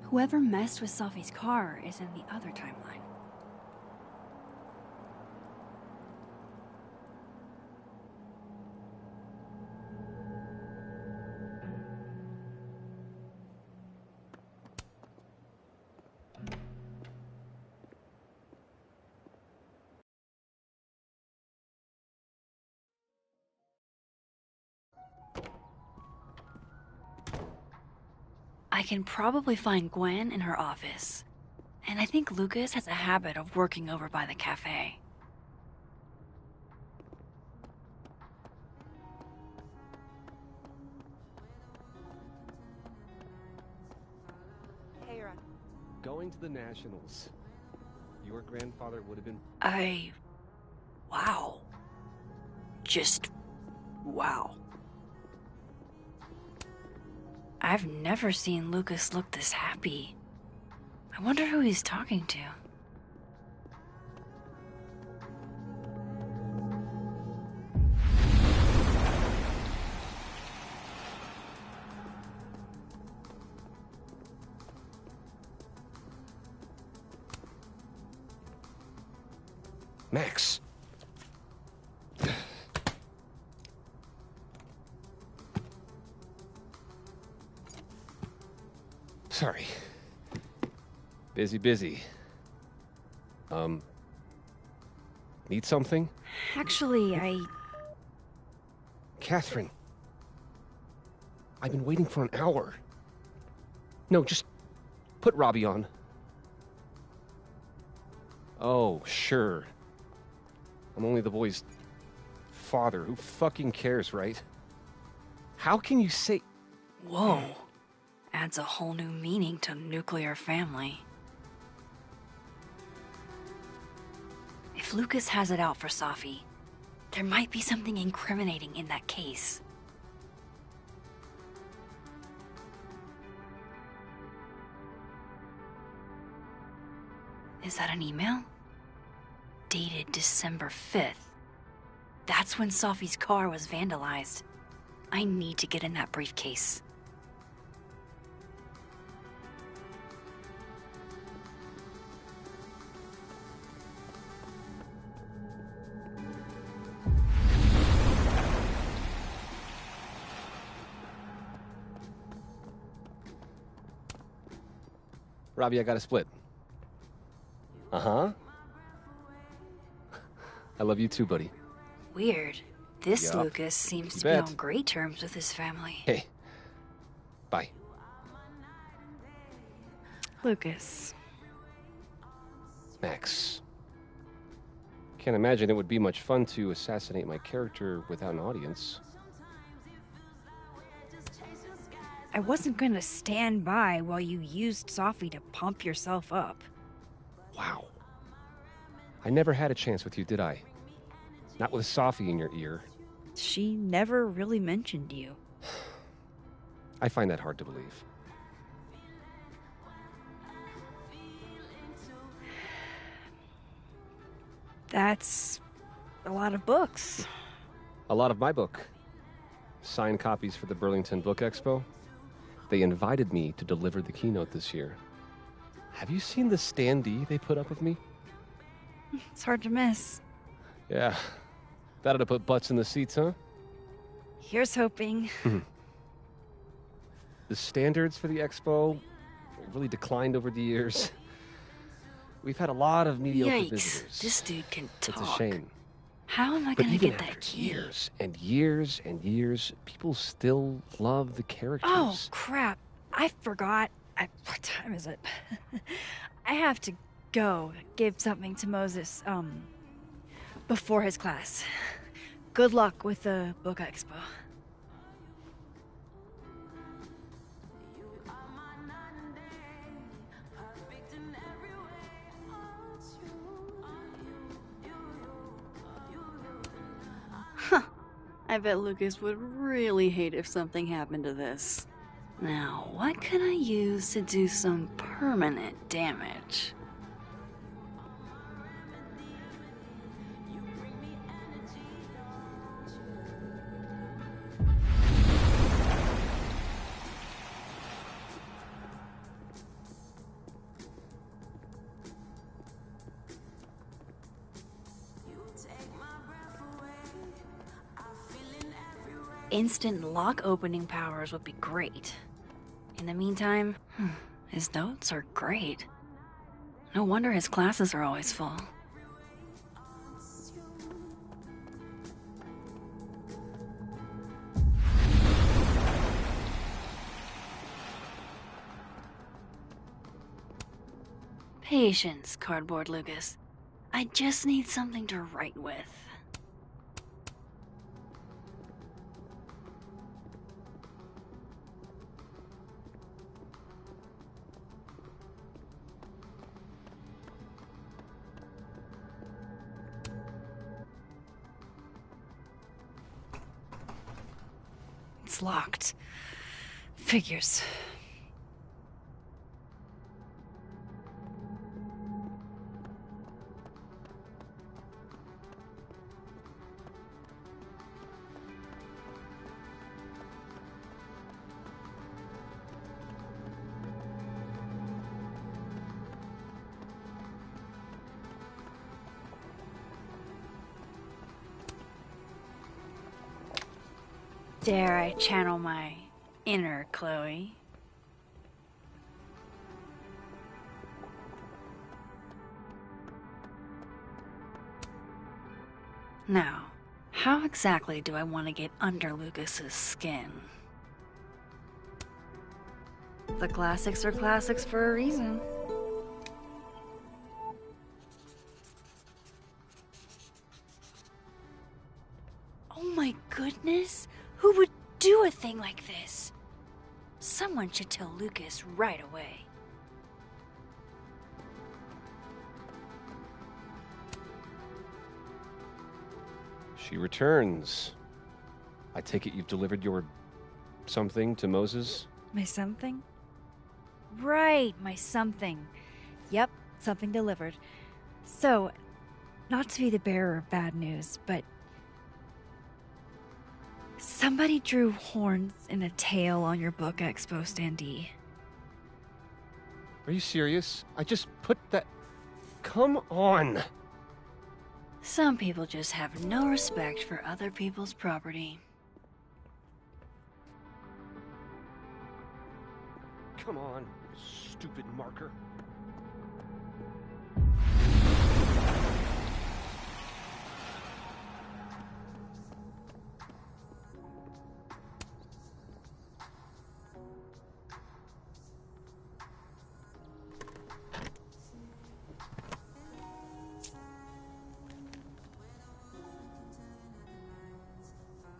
Whoever messed with Sophie's car is in the other timeline. I can probably find Gwen in her office. And I think Lucas has a habit of working over by the cafe. Hey, Ron. Going to the Nationals. Your grandfather would have been... Wow. Just... wow. I've never seen Lucas look this happy. I wonder who he's talking to. Max! Sorry. Busy. Need something? Actually, Catherine. I've been waiting for an hour. No, just put Robbie on. Oh, sure. I'm only the boy's father. Who fucking cares, right? How can you say... Whoa. Adds a whole new meaning to nuclear family. If Lucas has it out for Sophie, there might be something incriminating in that case. Is that an email? Dated December 5th. That's when Sophie's car was vandalized. I need to get in that briefcase. Robbie, I got a split. Uh-huh. I love you too, buddy. Weird. This Yup. Lucas seems You to be bet. on great terms with his family. Hey. Bye. Lucas. Max. Can't imagine it would be much fun to assassinate my character without an audience. I wasn't gonna stand by while you used Sophie to pump yourself up. Wow. I never had a chance with you, did I? Not with Sophie in your ear. She never really mentioned you. I find that hard to believe. That's a lot of books. A lot of my book. Signed copies for the Burlington Book Expo. They invited me to deliver the keynote this year. Have you seen the standee they put up of me? It's hard to miss. Yeah. That ought to put butts in the seats, huh? Here's hoping. The standards for the expo really declined over the years. We've had a lot of mediocre Yikes, visitors. this dude can talk. It's a shame. How am I But gonna even get that after key? years and years and years, people still love the characters. Oh, crap. I forgot. What time is it? I have to go give something to Moses, before his class. Good luck with the book expo. I bet Lucas would really hate if something happened to this. Now, what can I use to do some permanent damage? instant lock opening powers would be great. In the meantime, his notes are great. No wonder his classes are always full. Patience, Cardboard Lucas. I just need something to write with. It's locked. Figures. Dare I channel my inner Chloe? Now, how exactly do I want to get under Lucas's skin? The classics are classics for a reason. Oh my goodness! Who would do a thing like this? Someone should tell Lucas right away. She returns. I take it you've delivered your something to Moses? My something? Right, my something. Yep, something delivered. So, not to be the bearer of bad news, but somebody drew horns and a tail on your book expo standee. Are you serious? I just put that... Come on! Some people just have no respect for other people's property. Come on, stupid marker.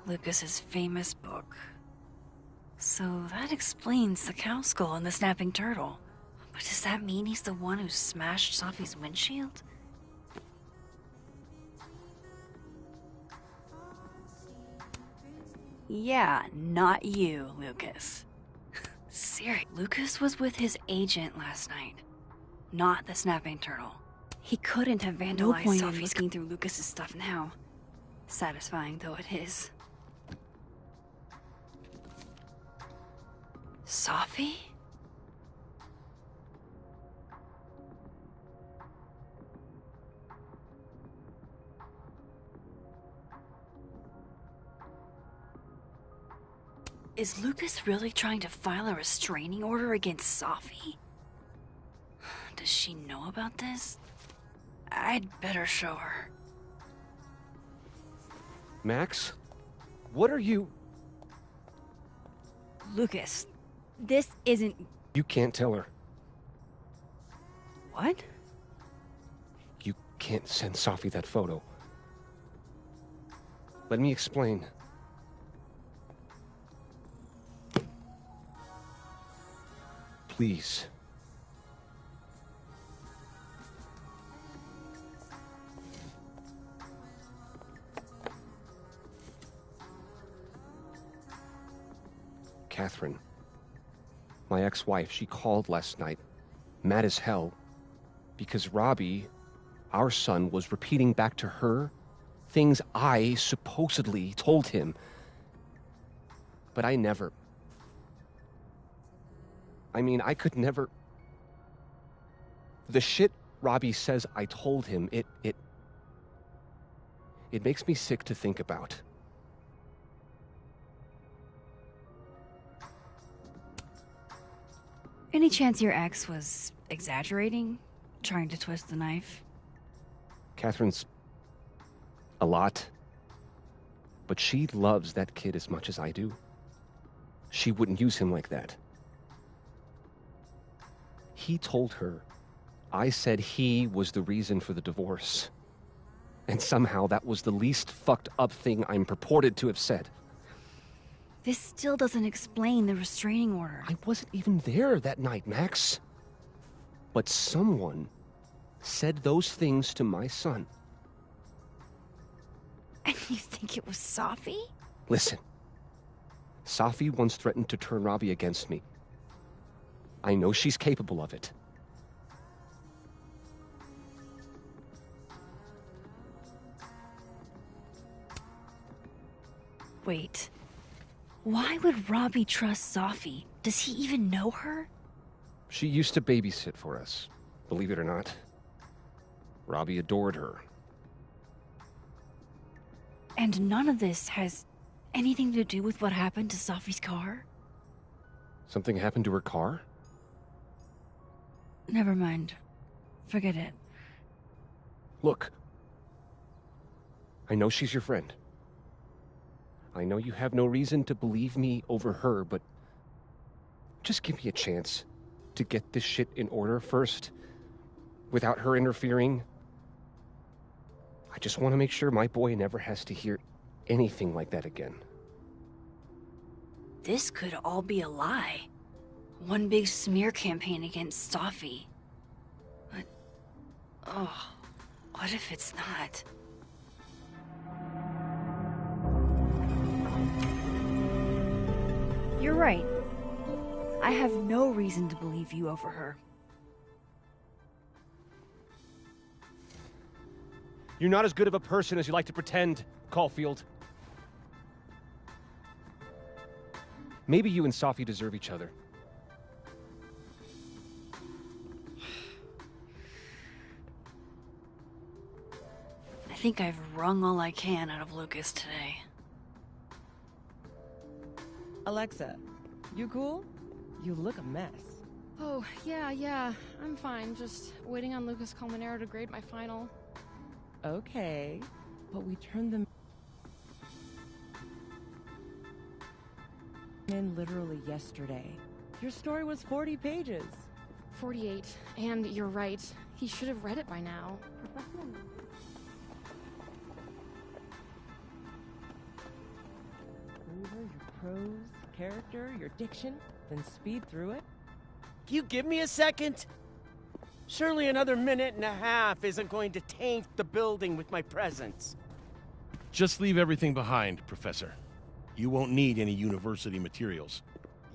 Lucas's famous book. So that explains the cow skull and the snapping turtle. But does that mean he's the one who smashed Sophie's windshield? Yeah, not you, Lucas. Seriously, Lucas was with his agent last night, not the snapping turtle. He couldn't have vandalized No point in Sophie's looking through Lucas's stuff now. Satisfying though it is. Sophie? Is Lucas really trying to file a restraining order against Sophie? Does she know about this? I'd better show her. Max? What are you... Lucas, this isn't... You can't tell her. What? You can't send Sophie that photo. Let me explain. Please. Catherine, my ex-wife, she called last night, mad as hell, because Robbie, our son, was repeating back to her things I supposedly told him. But I never... I mean, I could never... The shit Robbie says I told him, it makes me sick to think about. Any chance your ex was exaggerating? Trying to twist the knife? Catherine's a lot. But she loves that kid as much as I do. She wouldn't use him like that. He told her I said he was the reason for the divorce. And somehow that was the least fucked up thing I'm purported to have said. This still doesn't explain the restraining order. I wasn't even there that night, Max. But someone said those things to my son. And you think it was Safi? Listen. Safi once threatened to turn Robbie against me. I know she's capable of it. Wait. Why would Robbie trust Safi? Does he even know her? She used to babysit for us, believe it or not. Robbie adored her. And none of this has anything to do with what happened to Safi's car? Something happened to her car? Never mind. Forget it. Look. I know she's your friend. I know you have no reason to believe me over her, but just give me a chance to get this shit in order first, without her interfering. I just want to make sure my boy never has to hear anything like that again. This could all be a lie. One big smear campaign against Safi. But, oh, what if it's not? You're right. I have no reason to believe you over her. You're not as good of a person as you like to pretend, Caulfield. Maybe you and Safi deserve each other. I think I've wrung all I can out of Lucas today. Alexa, you cool? You look a mess. Oh, yeah, I'm fine. Just waiting on Lucas Colmenero to grade my final. Okay, but we turned them in literally yesterday. Your story was 40 pages. 48. And you're right. He should have read it by now. Over your prose, character, your diction, then speed through it? Can you give me a second? Surely another minute and a half isn't going to taint the building with my presence. Just leave everything behind, Professor. You won't need any university materials.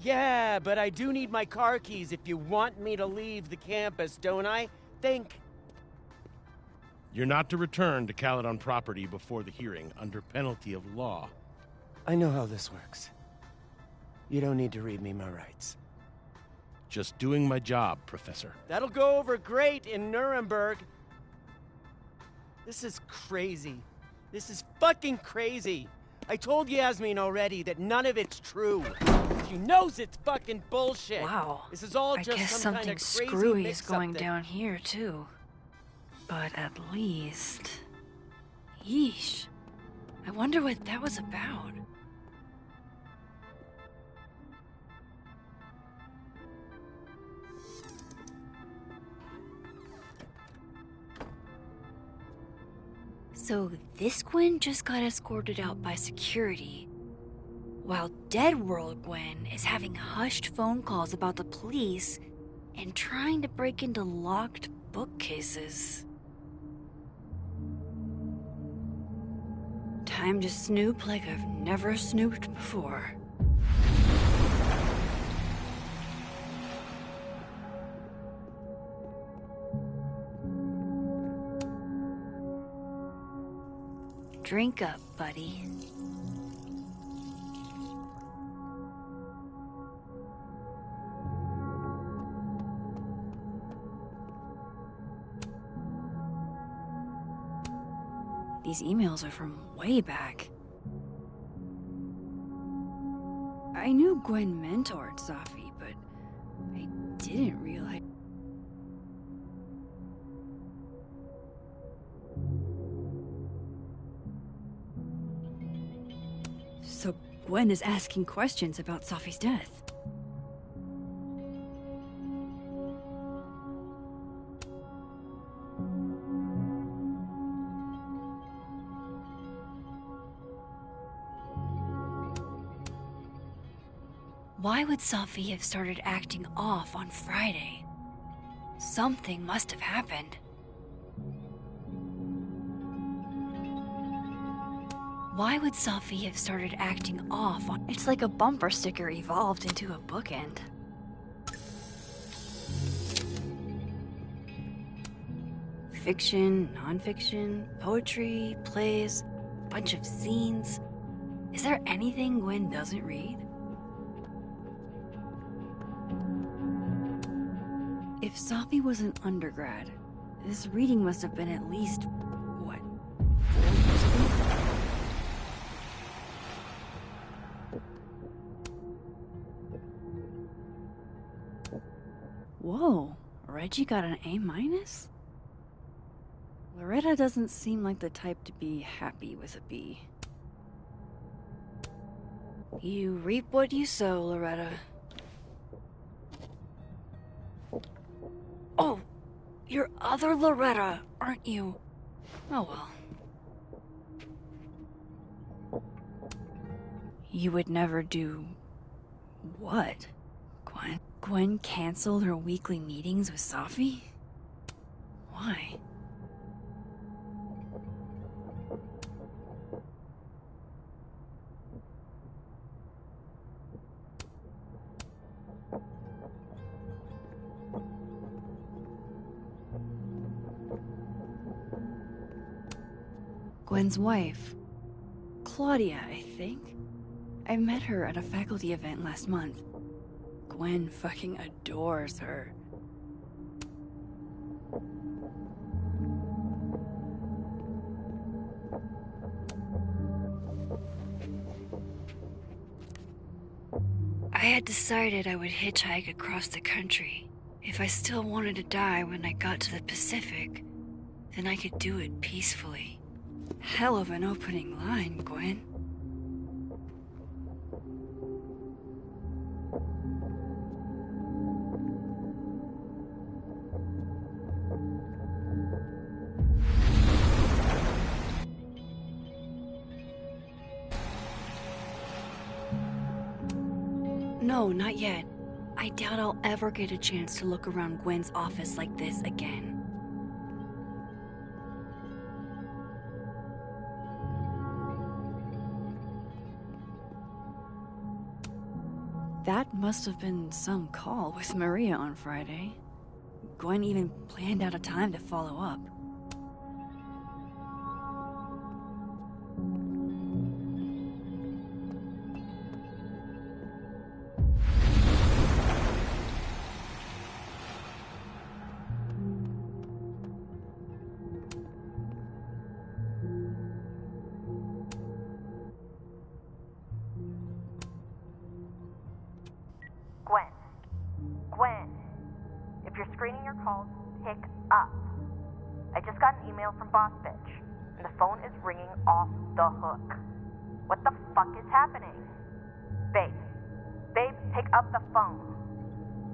Yeah, but I do need my car keys if you want me to leave the campus, don't I? Think. You're not to return to Caledon property before the hearing under penalty of law. I know how this works. You don't need to read me my rights. Just doing my job, Professor. That'll go over great in Nuremberg. This is crazy. This is fucking crazy. I told Yasmin already that none of it's true. She knows it's fucking bullshit. Wow. This is all I just guess some kind something of crazy screwy is mix-up going that- down here, too. But at least... Yeesh. I wonder what that was about. So this Gwen just got escorted out by security, while Dead World Gwen is having hushed phone calls about the police and trying to break into locked bookcases. Time to snoop like I've never snooped before. Drink up, buddy. These emails are from way back. I knew Gwen mentored Safi, but I didn't realize. So Gwen is asking questions about Sophie's death. Why would Sophie have started acting off on Friday? Something must have happened. Why would Sophie have started acting off on... It's like a bumper sticker evolved into a bookend. Fiction, nonfiction, poetry, plays, bunch of scenes. Is there anything Gwen doesn't read? If Sophie was an undergrad, this reading must have been at least, what, 4 years ago? Whoa, Reggie got an A-? Loretta doesn't seem like the type to be happy with a B. You reap what you sow, Loretta. Oh, you're other Loretta, aren't you? Oh well. You would never do... what, Gwen? Gwen canceled her weekly meetings with Sophie? Why? Gwen's wife. Claudia, I think. I met her at a faculty event last month. Gwen fucking adores her. I had decided I would hitchhike across the country. If I still wanted to die when I got to the Pacific, then I could do it peacefully. Hell of an opening line, Gwen. No, not yet. I doubt I'll ever get a chance to look around Gwen's office like this again. That must have been some call with Maria on Friday. Gwen even planned out a time to follow up. Gwen, if you're screening your calls, pick up. I just got an email from Boss Bitch, and the phone is ringing off the hook. What the fuck is happening? Babe, pick up the phone.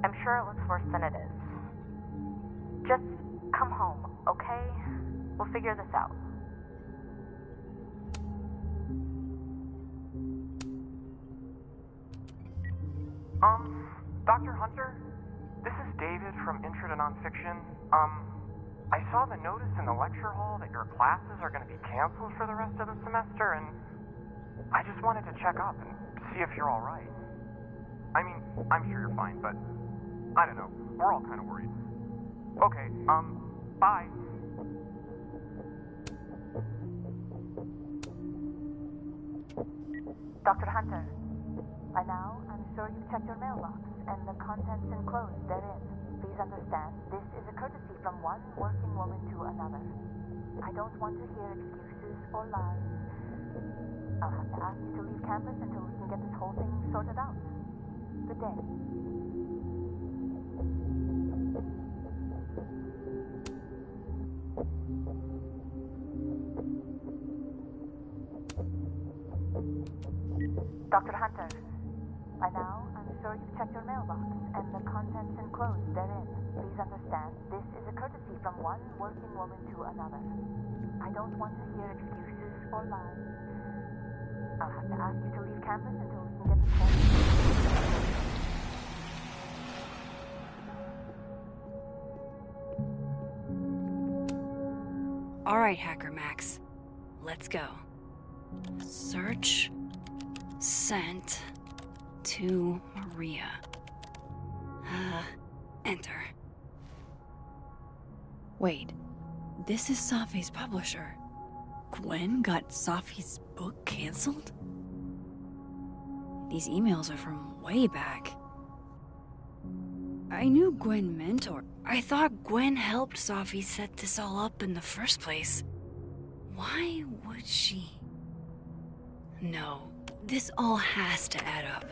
I'm sure it looks worse than it is. Just come home, okay? We'll figure this out. Dr. Hunter? This is David from Intro to Nonfiction. I saw the notice in the lecture hall that your classes are going to be canceled for the rest of the semester, and I just wanted to check up and see if you're all right. I mean, I'm sure you're fine, but I don't know. We're all kind of worried. Okay, bye. Dr. Hunter, by now, I'm sure you've checked your mailbox and the contents enclosed therein. Please understand, this is a courtesy from one working woman to another. I don't want to hear excuses or lies. I'll have to ask you to leave campus until we can get this whole thing sorted out. Good day. Dr. Hunter, by now I'm sure you've checked your mailbox and the contents enclosed therein. Please understand, this is a courtesy from one working woman to another. I don't want to hear excuses or lies. I'll have to ask you to leave campus until we can get this phone. All right, Hacker Max. Let's go. Search. Sent. To Maria. Enter. Wait. This is Safi's publisher. Gwen got Safi's book canceled? These emails are from way back. I knew Gwen mentored. I thought Gwen helped Safi set this all up in the first place. Why would she? No, this all has to add up.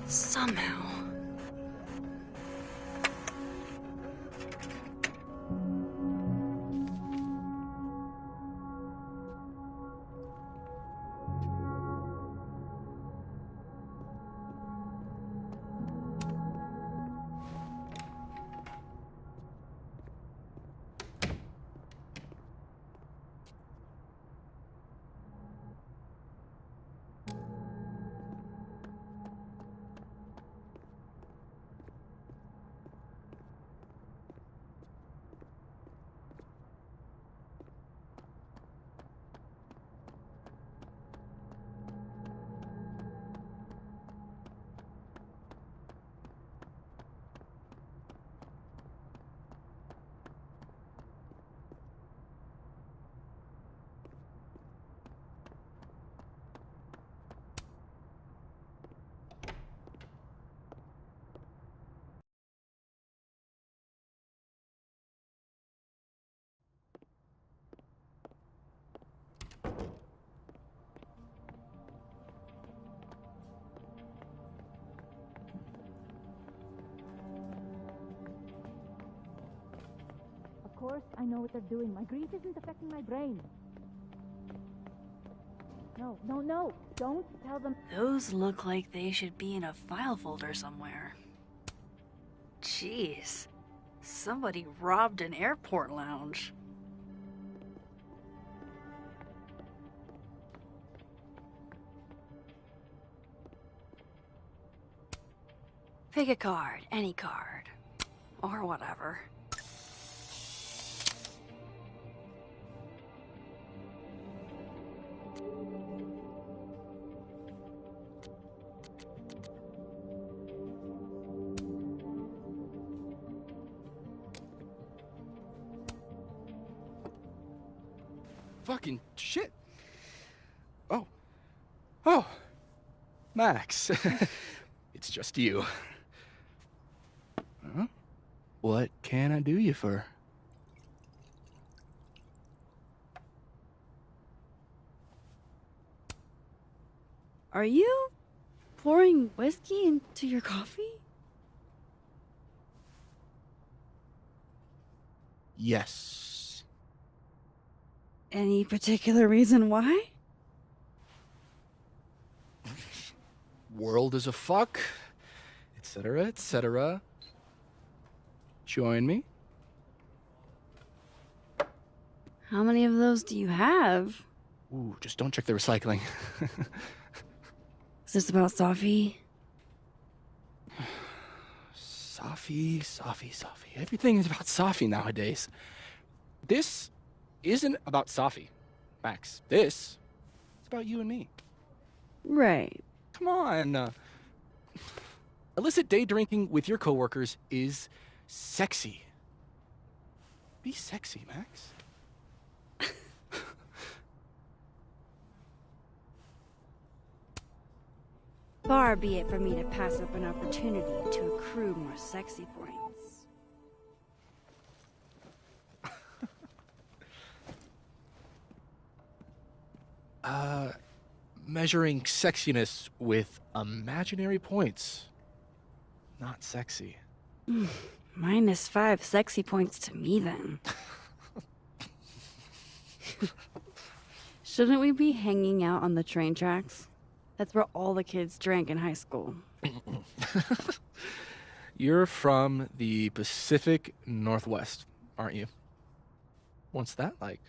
Somehow. Of course, I know what they're doing. My grief isn't affecting my brain. No, no, no! Don't tell them. Those look like they should be in a file folder somewhere. Jeez. Somebody robbed an airport lounge. Pick a card, any card. Or whatever. Fucking shit. Oh. Max. It's just you. Huh? What can I do you for? Are you pouring whiskey into your coffee? Yes. Any particular reason why? World is a fuck, etc., etc. Join me. How many of those do you have? Ooh, just don't check the recycling. Is this about Safi? Safi. Everything is about Safi nowadays. This isn't about Safi, Max. This is about you and me. Right. Come on. Illicit day drinking with your coworkers is sexy. Be sexy, Max. Far be it for me to pass up an opportunity to accrue more sexy points. Measuring sexiness with imaginary points. Not sexy. -5 sexy points to me, then. Shouldn't we be hanging out on the train tracks? That's where all the kids drank in high school. You're from the Pacific Northwest, aren't you? What's that like?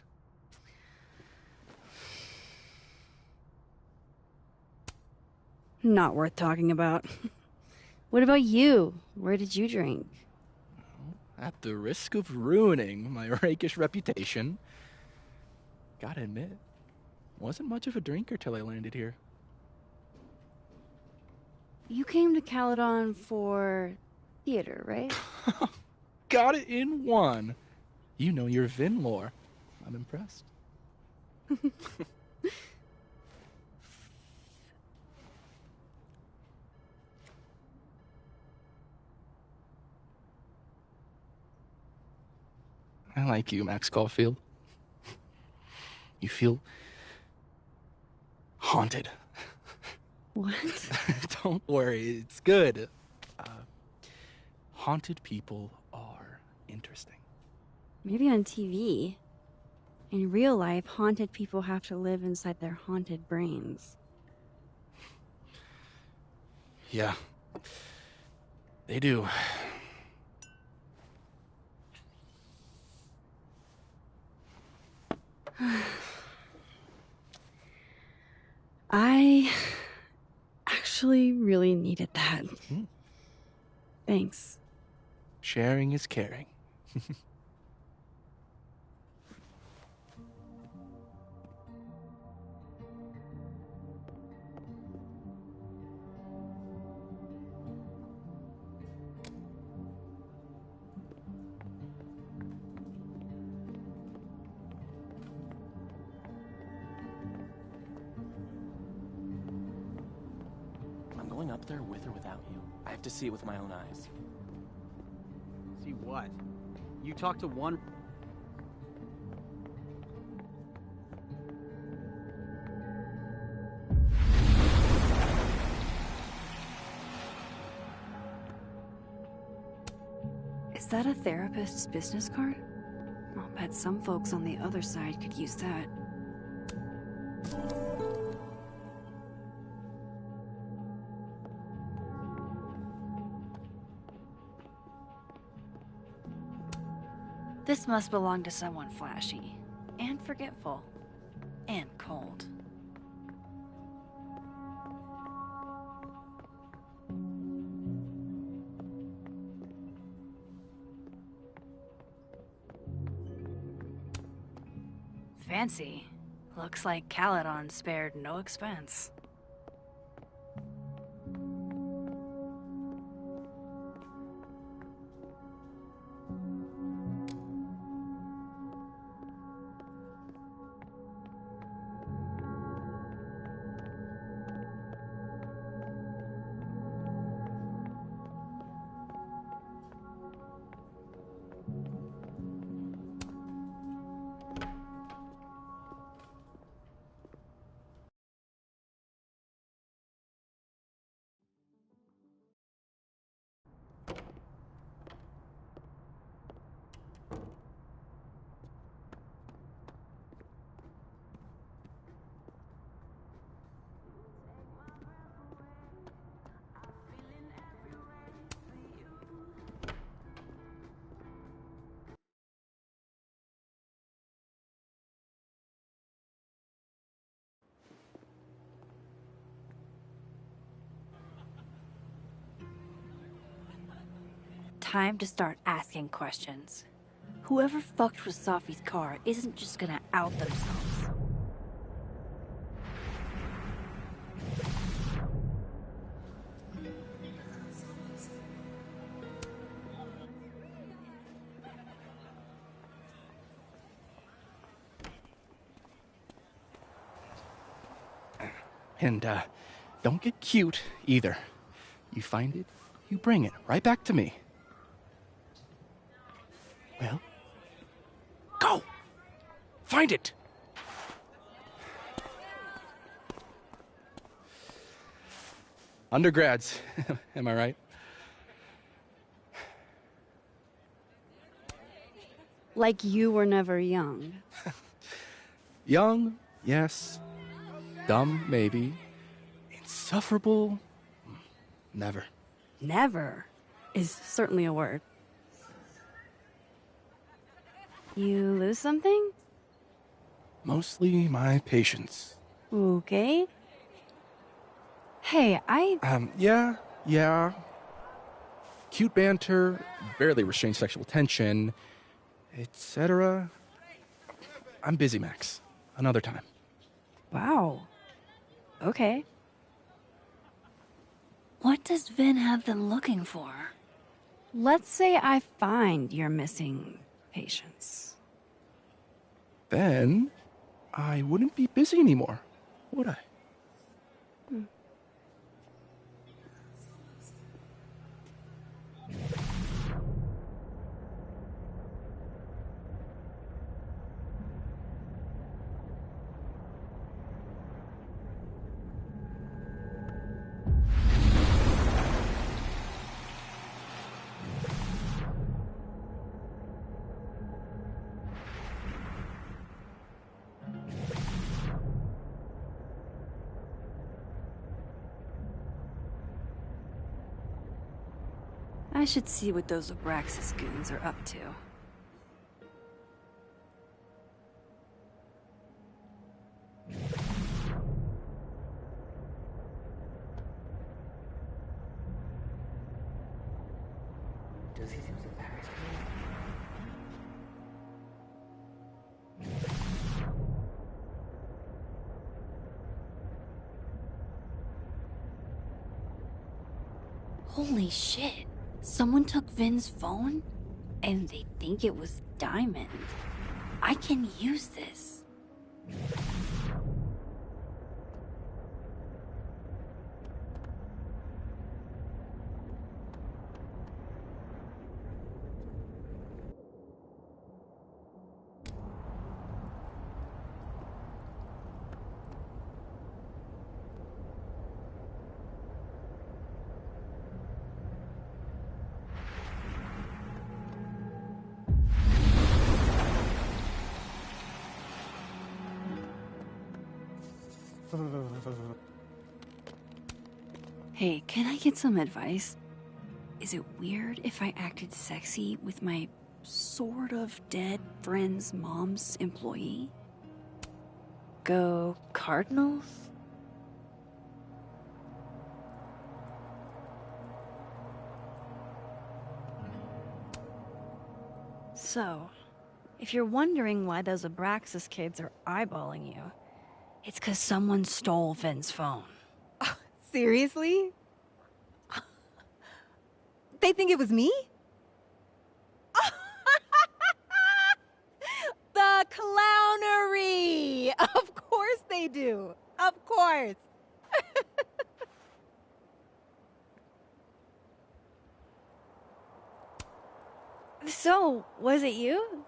Not worth talking about. What about you? Where did you drink? At the risk of ruining my rakish reputation, gotta admit, wasn't much of a drinker till I landed here. You came to Caledon for theater, right? Got it in one. You know your Vin lore. I'm impressed. I like you, Max Caulfield. You feel haunted. What? Don't worry, it's good. Haunted people are interesting. Maybe on TV. In real life, haunted people have to live inside their haunted brains. Yeah, they do. I actually really needed that. Thanks. Sharing is caring. I'm going up there with or without you. I have to see it with my own eyes. See what? You talked to one... Is that a therapist's business card? I'll bet some folks on the other side could use that. This must belong to someone flashy, and forgetful, and cold. Fancy. Looks like Caledon spared no expense. Time to start asking questions. Whoever fucked with Safi's car isn't just gonna out themselves. And, don't get cute either. You find it, you bring it right back to me. Well, go! Find it! Undergrads, am I right? Like you were never young. Young, yes. Dumb, maybe. Insufferable? Never. Never is certainly a word. You lose something? Mostly my patience. Okay. Hey, Yeah. Cute banter, barely restrained sexual tension, etc. I'm busy, Max. Another time. Wow. Okay. What does Vin have them looking for? Let's say I find your missing patience. Then I wouldn't be busy anymore, would I? I should see what those Abraxas goons are up to. Does he use a passcode? Holy shit. Someone took Vin's phone? And they think it was Diamond. I can use this. Hey, can I get some advice? Is it weird if I acted sexy with my sort of dead friend's mom's employee? Go Cardinals? So, if you're wondering why those Abraxas kids are eyeballing you, it's 'cause someone stole Vin's phone. Seriously? They think it was me? The clownery! Of course they do. Of course. So, was it you?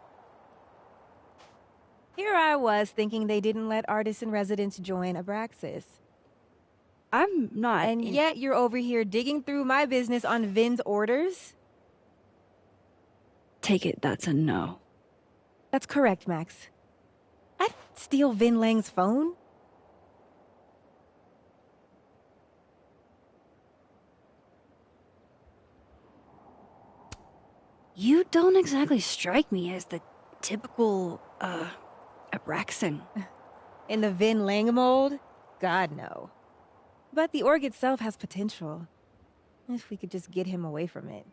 Here I was thinking they didn't let artists in residence join Abraxas. I'm not. And yet you're over here digging through my business on Vin's orders? Take it that's a no. That's correct, Max. I'd steal Vin Lang's phone? You don't exactly strike me as the typical, Abraxan. In the Vin Lang mold? God, no. But the org itself has potential. If we could just get him away from it.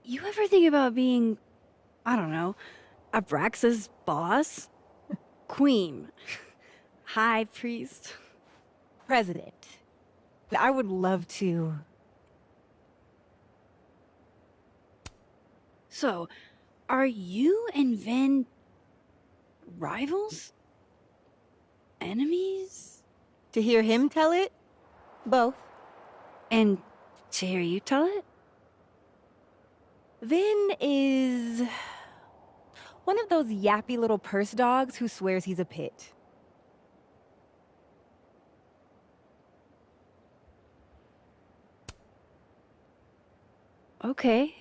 You ever think about being, I don't know, Abraxas' boss? Queen. High priest. President. I would love to. So, are you and Vin rivals? Enemies? To hear him tell it? Both. And to hear you tell it? Vin is one of those yappy little purse dogs who swears he's a pit. Okay.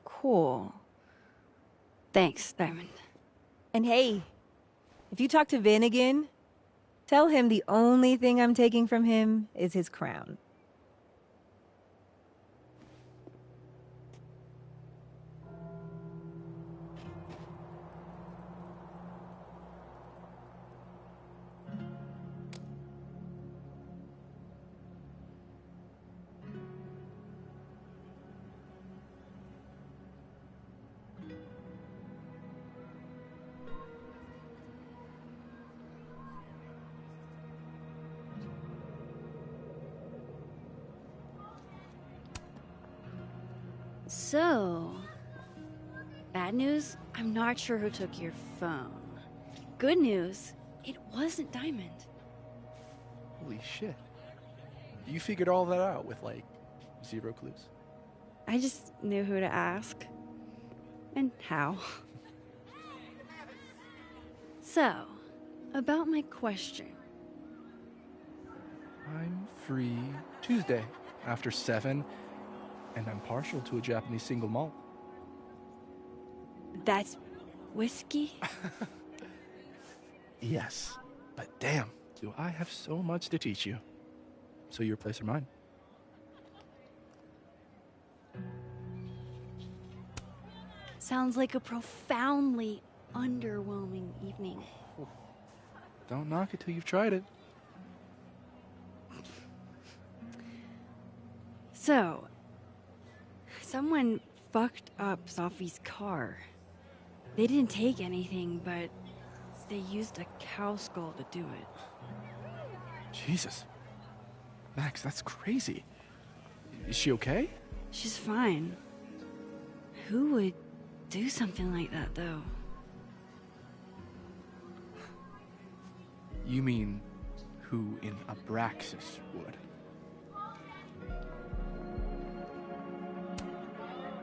Cool. Thanks, Diamond. And hey, if you talk to Vin again, Tell him the only thing I'm taking from him is his crown. So, bad news, I'm not sure who took your phone. Good news, it wasn't Diamond. Holy shit. You figured all that out with, like, 0 clues? I just knew who to ask. And how. So, about my question. I'm free Tuesday after 7, and I'm partial to a Japanese single malt. That's whiskey? Yes, but damn, do I have so much to teach you. So your place or mine? Sounds like a profoundly underwhelming evening. Don't knock it till you've tried it. So, someone fucked up Sophie's car. They didn't take anything, but they used a cow skull to do it. Jesus. Max, that's crazy. Is she okay? She's fine. Who would do something like that, though? You mean who in Abraxas would?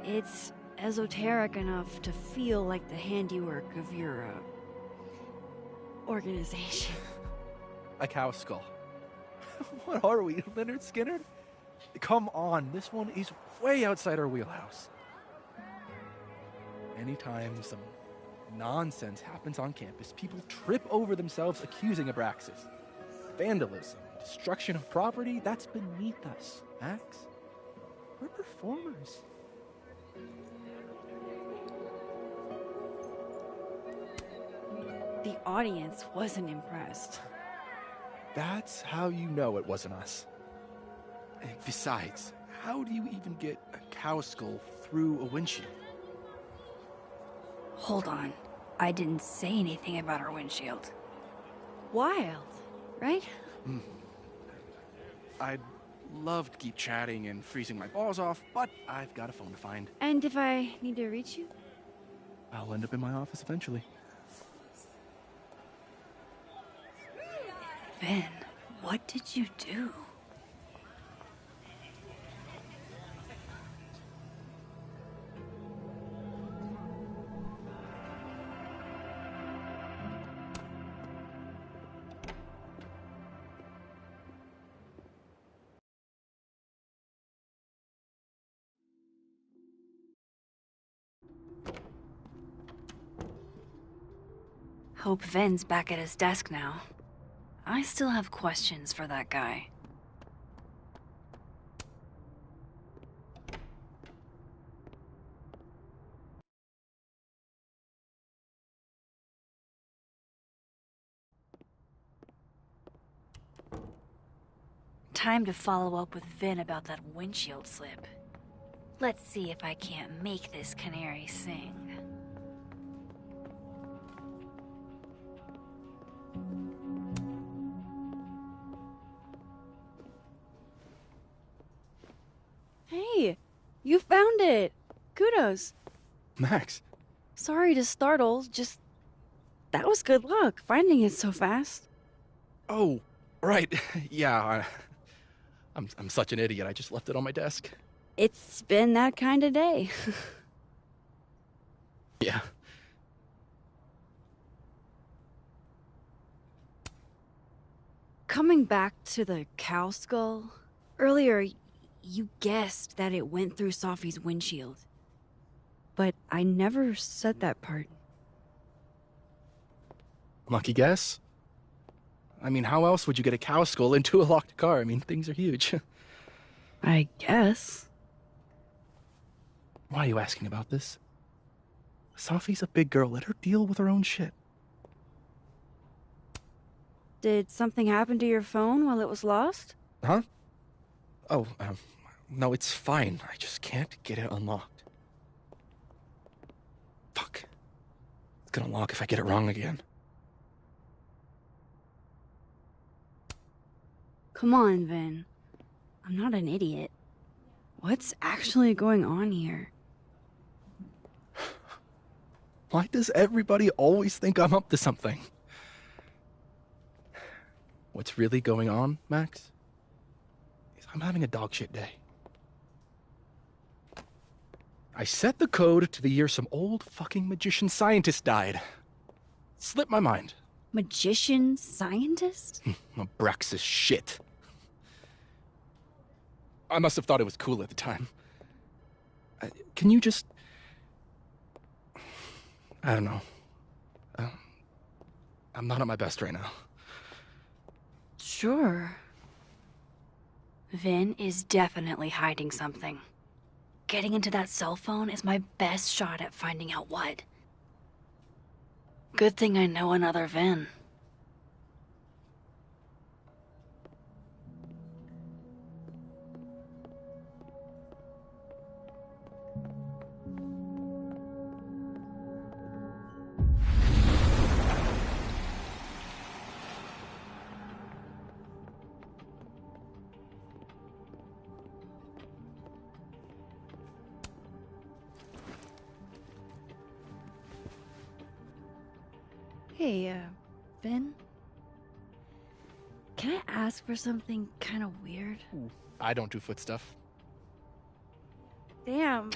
It's esoteric enough to feel like the handiwork of your, organization. A cow skull. What are we, Leonard Skinner? Come on, this one is way outside our wheelhouse. Anytime some nonsense happens on campus, people trip over themselves accusing Abraxas. Vandalism, destruction of property, that's beneath us, Max. We're performers. The audience wasn't impressed. That's how you know it wasn't us. And besides, how do you even get a cow skull through a windshield? Hold on. I didn't say anything about our windshield. Wild, right? I'd love to keep chatting and freezing my balls off, but I've got a phone to find. And if I need to reach you? I'll end up in my office eventually. Ben, what did you do? Hope Ven's back at his desk now. I still have questions for that guy. Time to follow up with Vin about that windshield slip. Let's see if I can't make this canary sing. Hey, you found it! Kudos! Max. Sorry to startle, just... that was good luck, finding it so fast. Oh, right. Yeah, I'm such an idiot. I just left it on my desk. It's been that kind of day. Yeah. Coming back to the cow skull, earlier you guessed that it went through Sophie's windshield. But I never said that part. Lucky guess? I mean, how else would you get a cow skull into a locked car? I mean, things are huge. I guess. Why are you asking about this? Safi's a big girl. Let her deal with her own shit. Did something happen to your phone while it was lost? Huh? Oh, no, it's fine. I just can't get it unlocked. Fuck. It's gonna lock if I get it wrong again. Come on, Vin. I'm not an idiot. What's actually going on here? Why does everybody always think I'm up to something? What's really going on, Max? Is I'm having a dogshit day. I set the code to the year some old fucking magician scientist died. Slipped my mind. Magician scientist? Abraxas shit. I must have thought it was cool at the time. Can you just... I don't know. I'm not at my best right now. Sure. Vin is definitely hiding something. Getting into that cell phone is my best shot at finding out what. Good thing I know another Vin. Hey, Vin? Can I ask for something kind of weird? Ooh, I don't do foot stuff. Damn.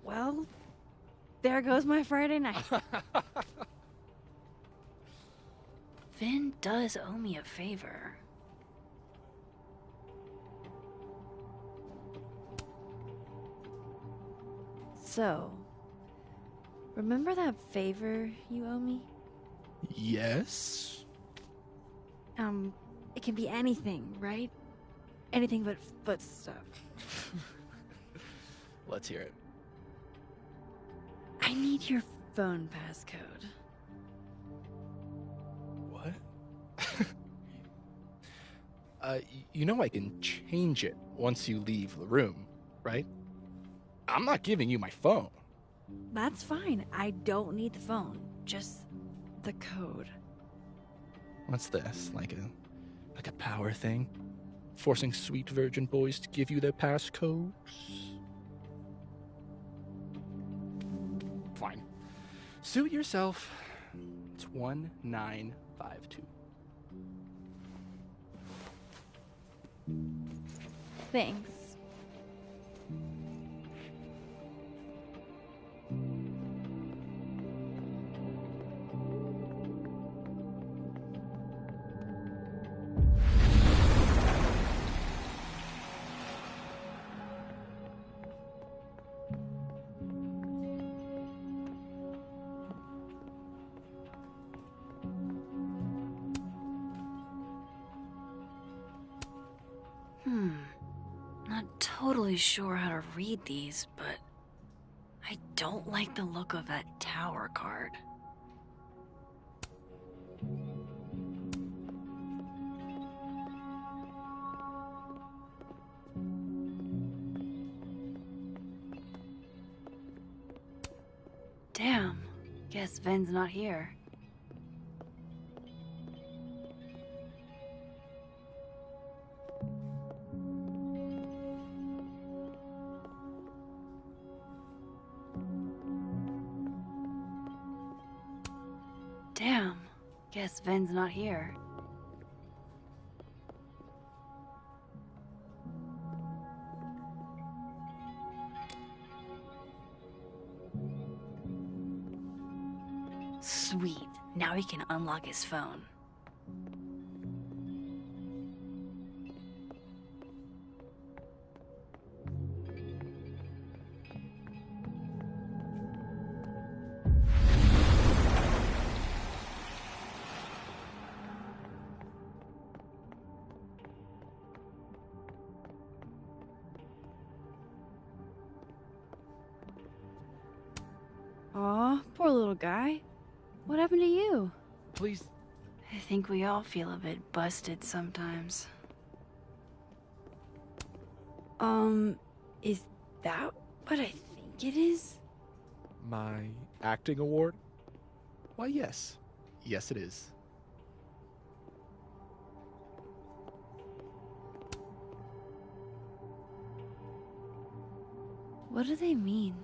Well, there goes my Friday night. Vin does owe me a favor. So, remember that favor you owe me? Yes? It can be anything, right? Anything but foot stuff. Let's hear it. I need your phone passcode. What? You know I can change it once you leave the room, right? I'm not giving you my phone. That's fine. I don't need the phone. Just the code. What's this? Like a power thing? Forcing sweet virgin boys to give you their passcodes? Fine. Suit yourself. It's 1952. Thanks. Not totally sure how to read these, but I don't like the look of that tower card. Damn, guess Vin's not here. Damn, guess Vin's not here. Sweet, now he can unlock his phone. Aw, poor little guy. What happened to you? Please. I think we all feel a bit busted sometimes. Is that what I think it is? My acting award? Why, yes. Yes, it is. What do they mean?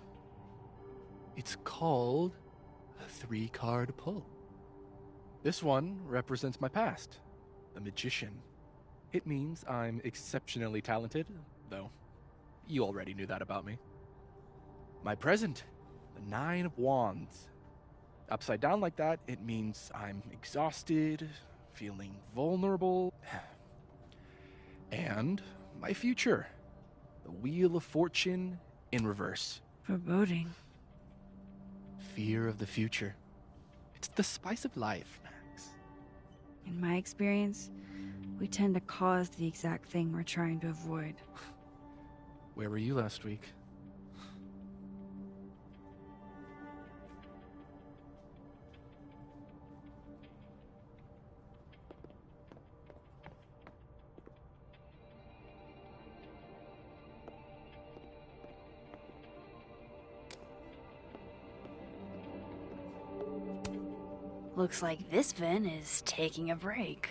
It's called a 3-card pull. This one represents my past, the magician. It means I'm exceptionally talented, though you already knew that about me. My present, the 9 of Wands. Upside down like that, it means I'm exhausted, feeling vulnerable. And my future, the Wheel of Fortune in reverse. Foreboding. Fear of the future. It's the spice of life, Max. In my experience, we tend to cause the exact thing we're trying to avoid. Where were you last week? Looks like this Vin is taking a break.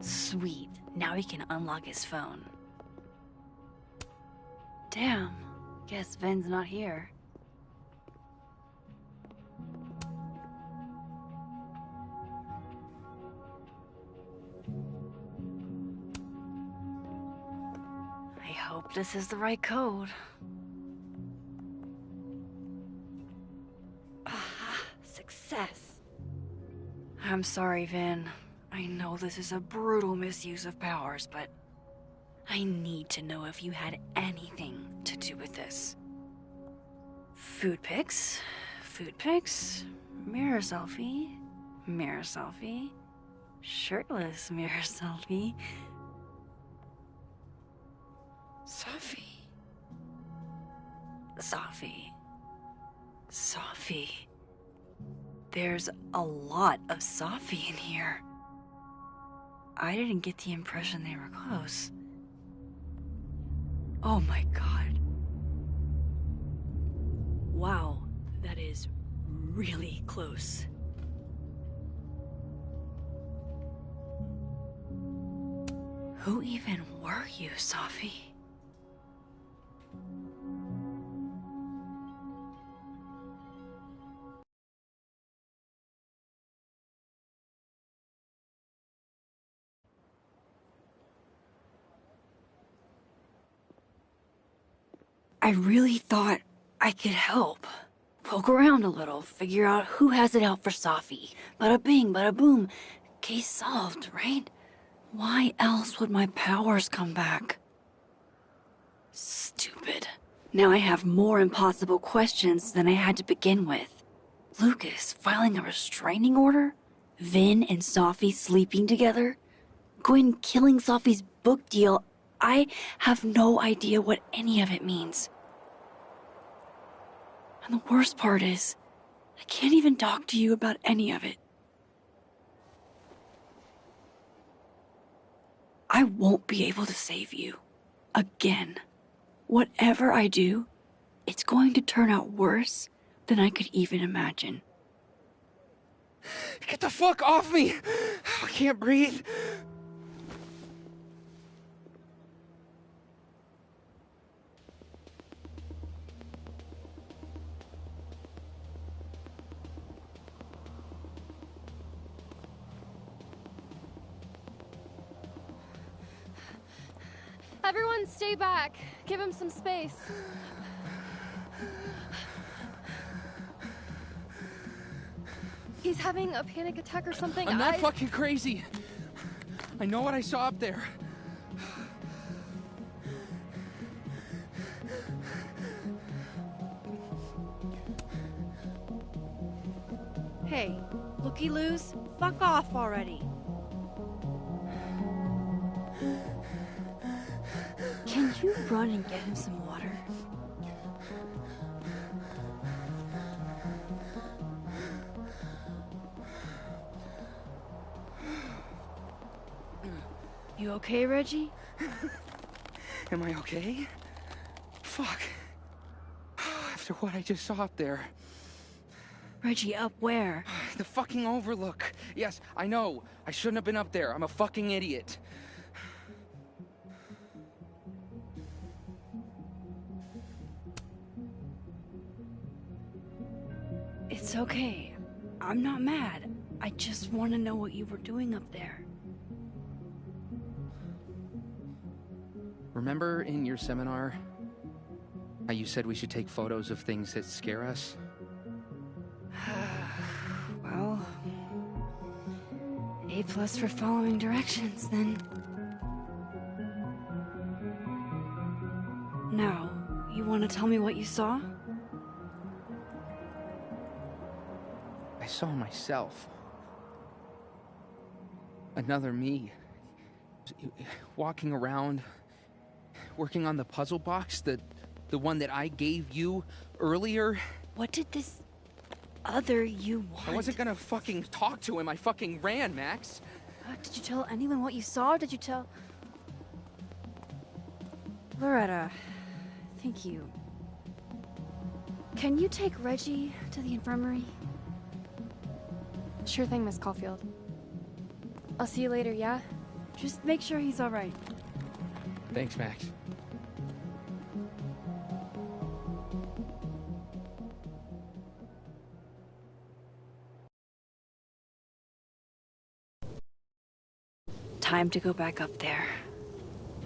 Sweet. Now he can unlock his phone. Damn. Guess Vin's not here. I hope this is the right code. Ah, success. I'm sorry, Vin. I know this is a brutal misuse of powers, but I need to know if you had anything to do with this. Food pics, mirror selfie, shirtless mirror selfie. Safi. There's a lot of Safi in here. I didn't get the impression they were close. Oh my god. Wow, that is really close. Who even were you, Safi? I really thought I could help. Poke around a little, figure out who has it out for Safi. Bada bing, bada boom. Case solved, right? Why else would my powers come back? Stupid. Now I have more impossible questions than I had to begin with. Lucas filing a restraining order? Vin and Safi sleeping together? Gwen killing Safi's book deal? I have no idea what any of it means. And the worst part is, I can't even talk to you about any of it. I won't be able to save you. Again. Whatever I do, it's going to turn out worse than I could even imagine. Get the fuck off me! I can't breathe. Everyone stay back. Give him some space. He's having a panic attack or something. I'm not fucking crazy. I know what I saw up there. Hey, looky-loos, fuck off already. Can you run and get him some water? You okay, Reggie? Am I okay? Fuck. After what I just saw up there. Reggie, up where? The fucking overlook. Yes, I know. I shouldn't have been up there. I'm a fucking idiot. It's okay. I'm not mad. I just want to know what you were doing up there. Remember in your seminar how you said we should take photos of things that scare us? Well, A+ for following directions, then. Now, you want to tell me what you saw? I saw myself. Another me. Walking around, working on the puzzle box, the one that I gave you earlier. What did this other you want? I wasn't gonna fucking talk to him. I fucking ran, Max. Did you tell anyone what you saw? Did you tell... Loretta, thank you. Can you take Reggie to the infirmary? Sure thing, Miss Caulfield. I'll see you later, yeah? Just make sure he's alright. Thanks, Max. Time to go back up there.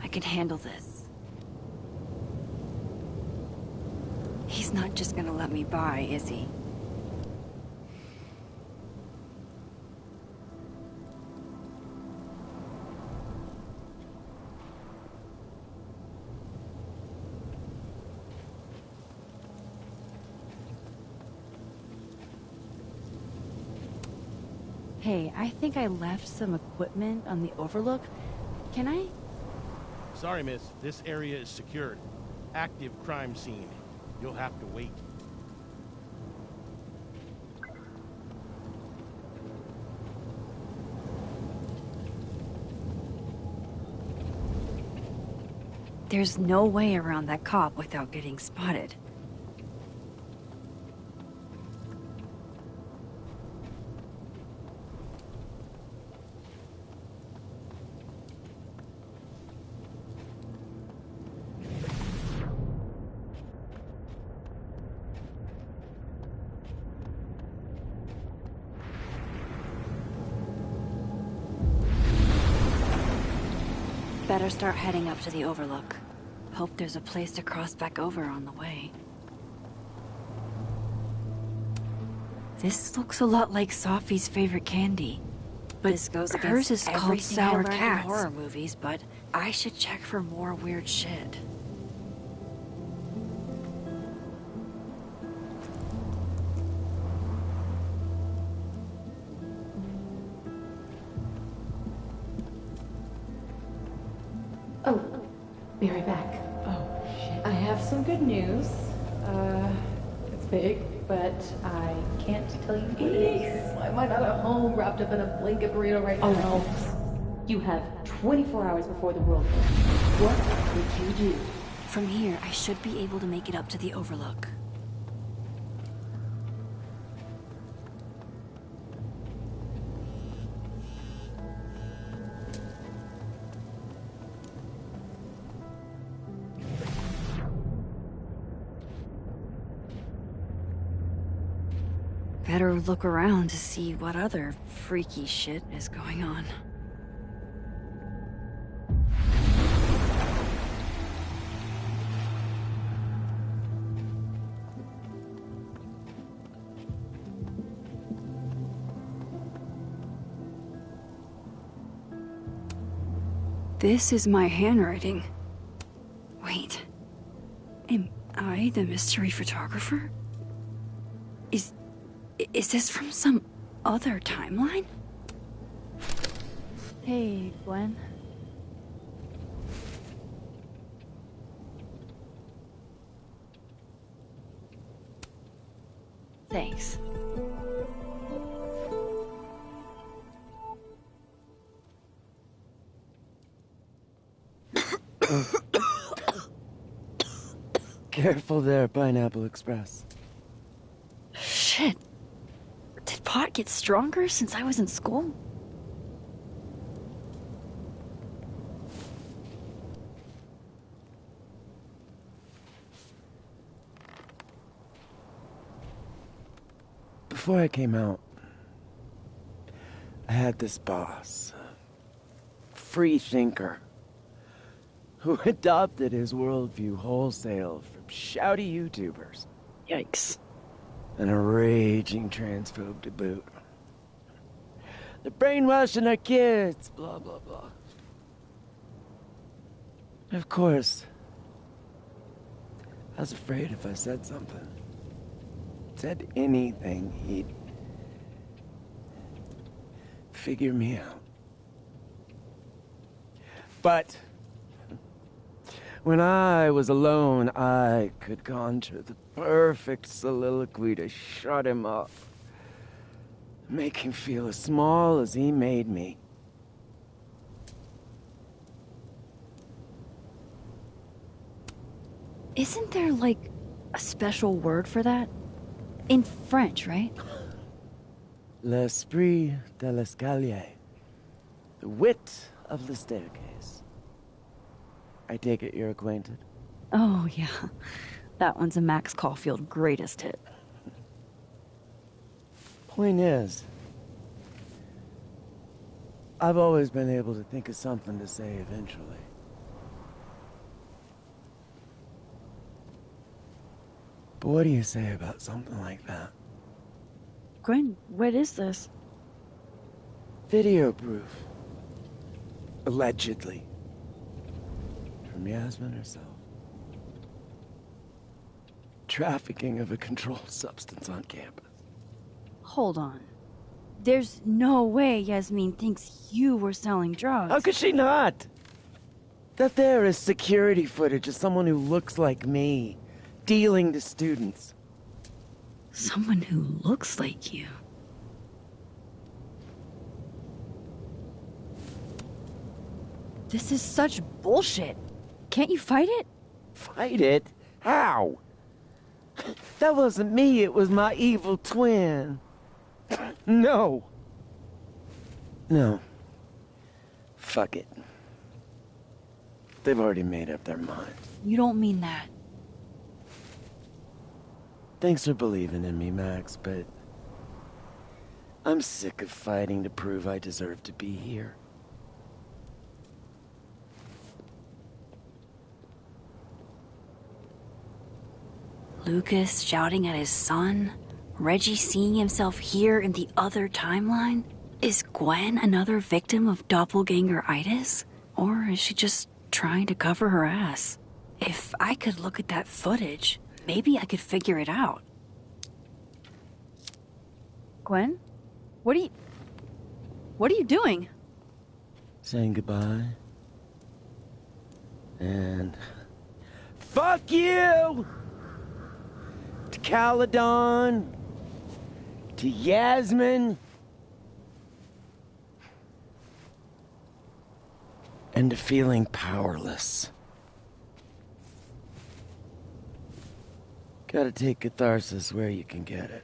I can handle this. He's not just gonna let me by, is he? Hey, I think I left some equipment on the overlook. Can I? Sorry, miss. This area is secured. Active crime scene. You'll have to wait. There's no way around that cop without getting spotted. Better start heading up to the overlook. Hope there's a place to cross back over on the way. This looks a lot like Sophie's favorite candy. But This goes against hers is called everything I Sour learned in Cats. horror movies, but I should check for more weird shit. Oh, be right back. Oh, shit. I have some good news. It's big, but I can't tell you what it is. Why am I not at home wrapped up in a blanket burrito right now? Oh, you have 24 hours before the world ends. What would you do? From here, I should be able to make it up to the overlook. Better look around to see what other freaky shit is going on. This is my handwriting. Wait. Am I the mystery photographer? Is this from some other timeline? Hey, Gwen. Thanks. Careful there, Pineapple Express. Shit. Did pot get stronger since I was in school? Before I came out, I had this boss, a free thinker, who adopted his worldview wholesale from shouty YouTubers. Yikes. And a raging transphobe to boot. They're brainwashing our kids, blah, blah, blah. Of course, I was afraid if I said something, said anything, he'd figure me out. But when I was alone, I could conjure the perfect soliloquy to shut him up. Make him feel as small as he made me. Isn't there, like, a special word for that? In French, right? L'esprit de l'escalier. The wit of the staircase. I take it you're acquainted? Oh, yeah. That one's a Max Caulfield greatest hit. Point is, I've always been able to think of something to say eventually. But what do you say about something like that? Gwen, what is this? Video proof. Allegedly. From Yasmin herself. Trafficking of a controlled substance on campus. Hold on. There's no way Yasmin thinks you were selling drugs. How could she not? That there is security footage of someone who looks like me, dealing to students. Someone who looks like you. This is such bullshit. Can't you fight it? Fight it? How? That wasn't me, it was my evil twin. No. No. Fuck it. They've already made up their minds. You don't mean that. Thanks for believing in me, Max, but I'm sick of fighting to prove I deserve to be here. Lucas shouting at his son? Reggie seeing himself here in the other timeline? Is Gwen another victim of doppelganger-itis? Or is she just trying to cover her ass? If I could look at that footage, maybe I could figure it out. Gwen? What are you doing? Saying goodbye. And fuck you! To Caledon, to Yasmin, and to feeling powerless. Gotta take catharsis where you can get it.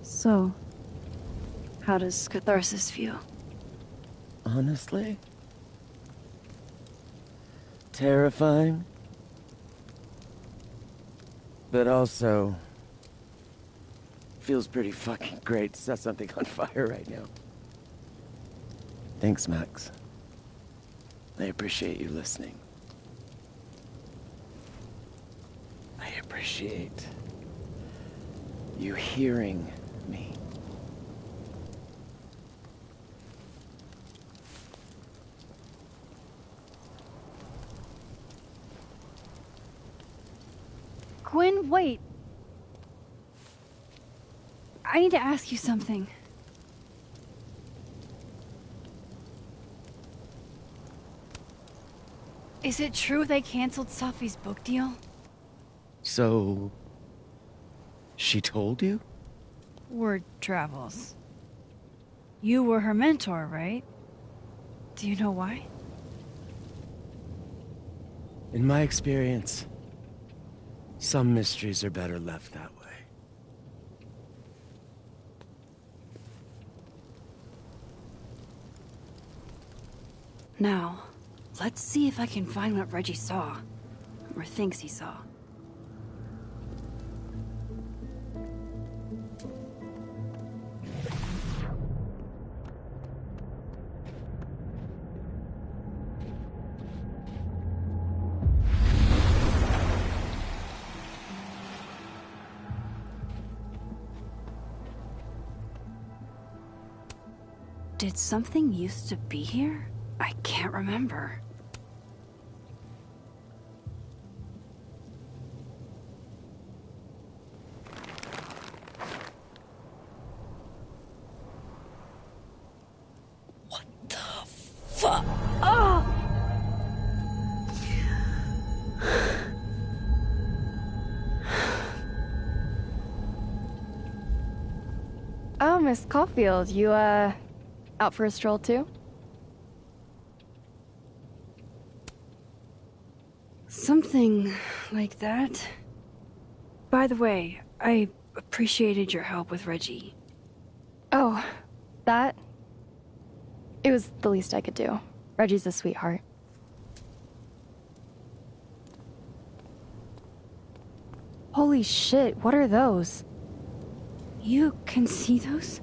So, how does catharsis feel? Honestly? Terrifying. But also feels pretty fucking great to set something on fire right now. Thanks, Max. I appreciate you listening. appreciate you hearing me. Quinn, wait. I need to ask you something. Is it true they canceled Safi's book deal? So, she told you? Word travels. You were her mentor, right? Do you know why? In my experience, some mysteries are better left that way. Now, let's see if I can find what Reggie saw. Or thinks he saw. Did something used to be here? I can't remember. What the fuck? Oh! Oh, Miss Caulfield, you, out for a stroll too? Something like that. By the way, I appreciated your help with Reggie. Oh, that? It was the least I could do. Reggie's a sweetheart. Holy shit, what are those? You can see those?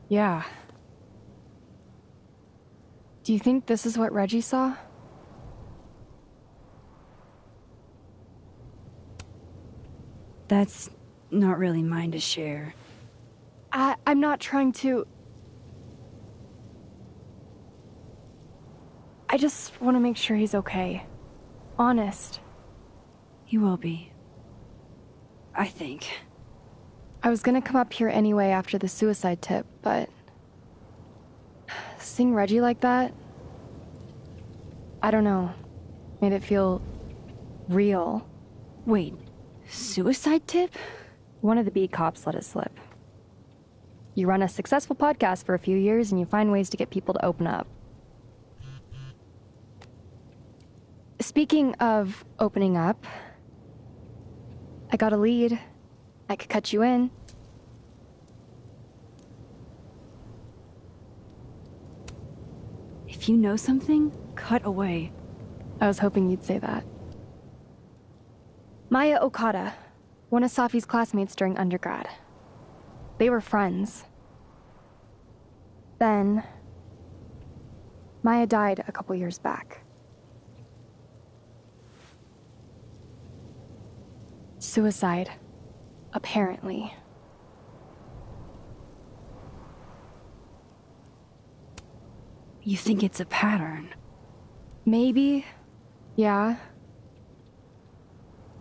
Yeah. Do you think this is what Reggie saw? That's not really mine to share. I'm not trying to... I just want to make sure he's okay. Honest. He will be. I think. I was gonna come up here anyway after the suicide tip, but... seeing Reggie like that... I don't know. Made it feel... real. Wait, suicide tip? One of the beat cops let it slip. You run a successful podcast for a few years and you find ways to get people to open up. Speaking of opening up, I got a lead. I could cut you in. If you know something, cut away. I was hoping you'd say that. Maya Okada, one of Safi's classmates during undergrad. They were friends. Then, Maya died a couple years back. Suicide, apparently. You think it's a pattern? Maybe. Yeah.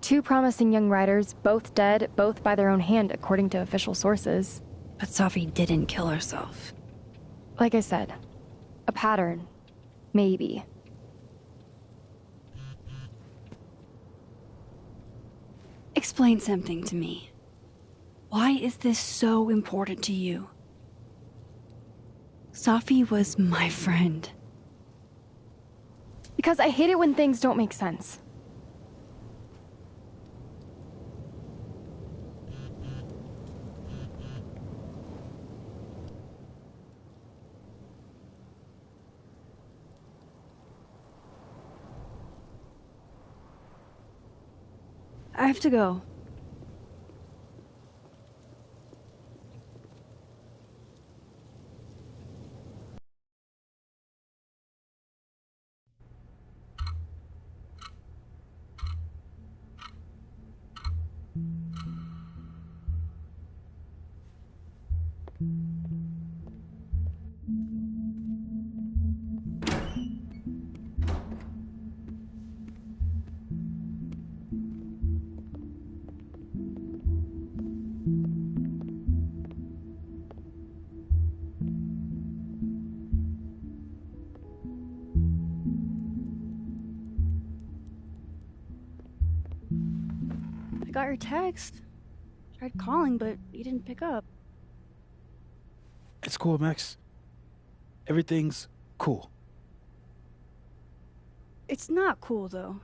Two promising young writers, both dead, both by their own hand, according to official sources. But Safi didn't kill herself. Like I said, a pattern. Maybe. Explain something to me. Why is this so important to you? Safi was my friend. Because I hate it when things don't make sense. I have to go. got your text. Tried calling, but you didn't pick up. It's cool, Max. Everything's cool. It's not cool, though.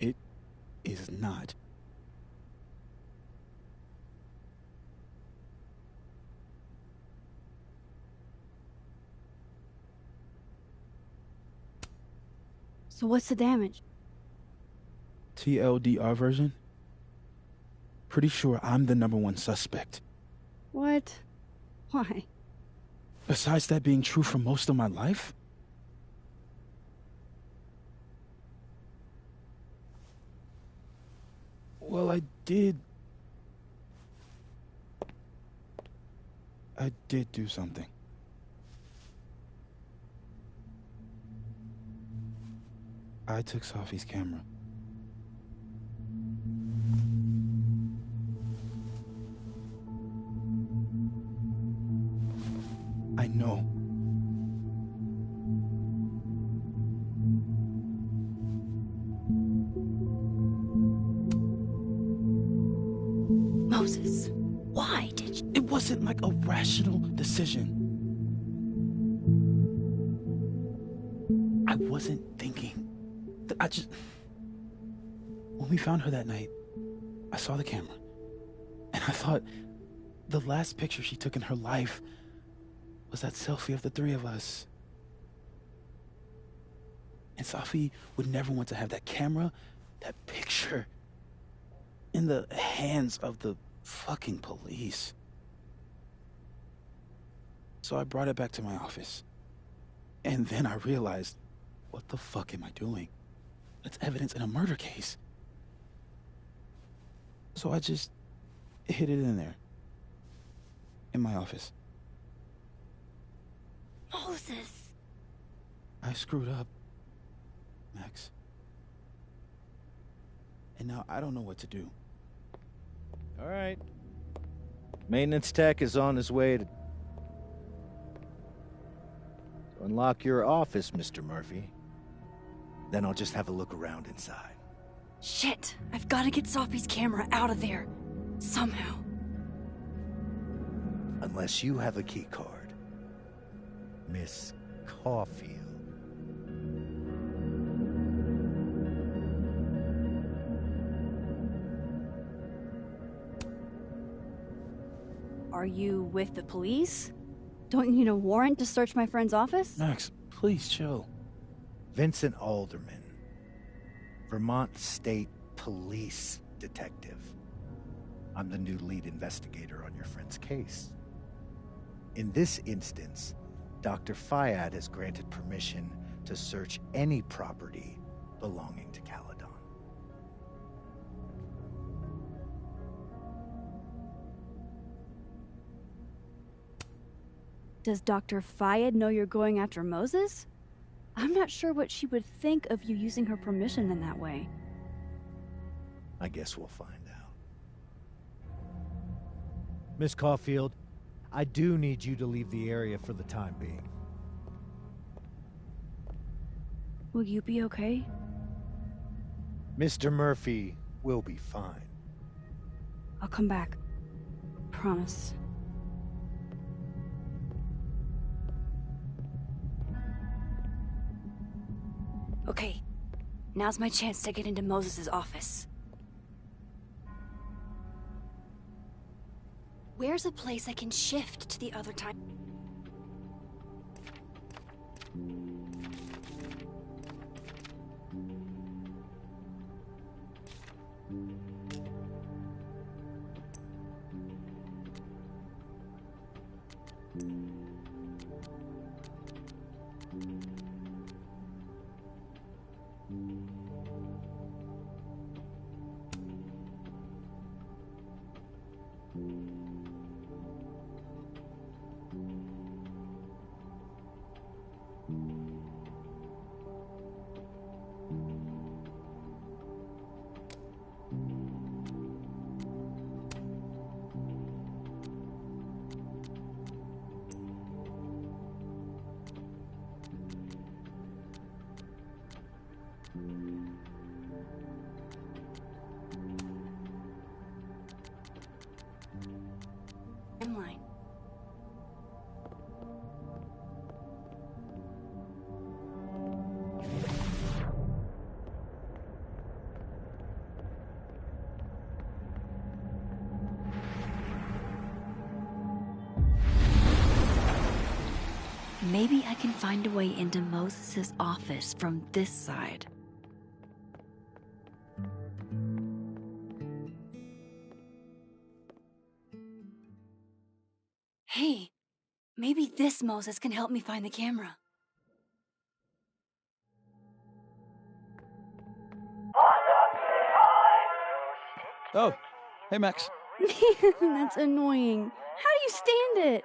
It is not. So what's the damage? TLDR version? Pretty sure I'm the #1 suspect. What? Why? Besides that being true for most of my life? Well, I did do something. I took Sophie's camera. I know. Moses, why did you? It wasn't like a rational decision. I wasn't thinking. When we found her that night, I saw the camera. And I thought the last picture she took in her life was that selfie of the three of us. And Sophie would never want to have that camera, that picture, in the hands of the fucking police. So I brought it back to my office. And then I realized, what the fuck am I doing? That's evidence in a murder case. So I just hid it in there. In my office. Moses! I screwed up, Max. And now I don't know what to do. All right. Maintenance tech is on his way to unlock your office, Mr. Murphy. Then I'll just have a look around inside. Shit! I've got to get Sophie's camera out of there. Somehow. Unless you have a key card. Miss Caulfield. Are you with the police? Don't you need a warrant to search my friend's office? Max, please chill. Vincent Alderman, Vermont State Police Detective. I'm the new lead investigator on your friend's case. In this instance, Dr. Fayad has granted permission to search any property belonging to Caledon. Does Dr. Fayed know you're going after Moses? I'm not sure what she would think of you using her permission in that way. I guess we'll find out. Miss Caulfield, I do need you to leave the area for the time being. Will you be okay? Mr. Murphy will be fine. I'll come back. Promise. Okay, now's my chance to get into Moses' office. Where's a place I can shift to the other time? maybe I can find a way into Moses' office from this side. Hey, maybe this Moses can help me find the camera. Oh, hey Max. That's annoying. How do you stand it?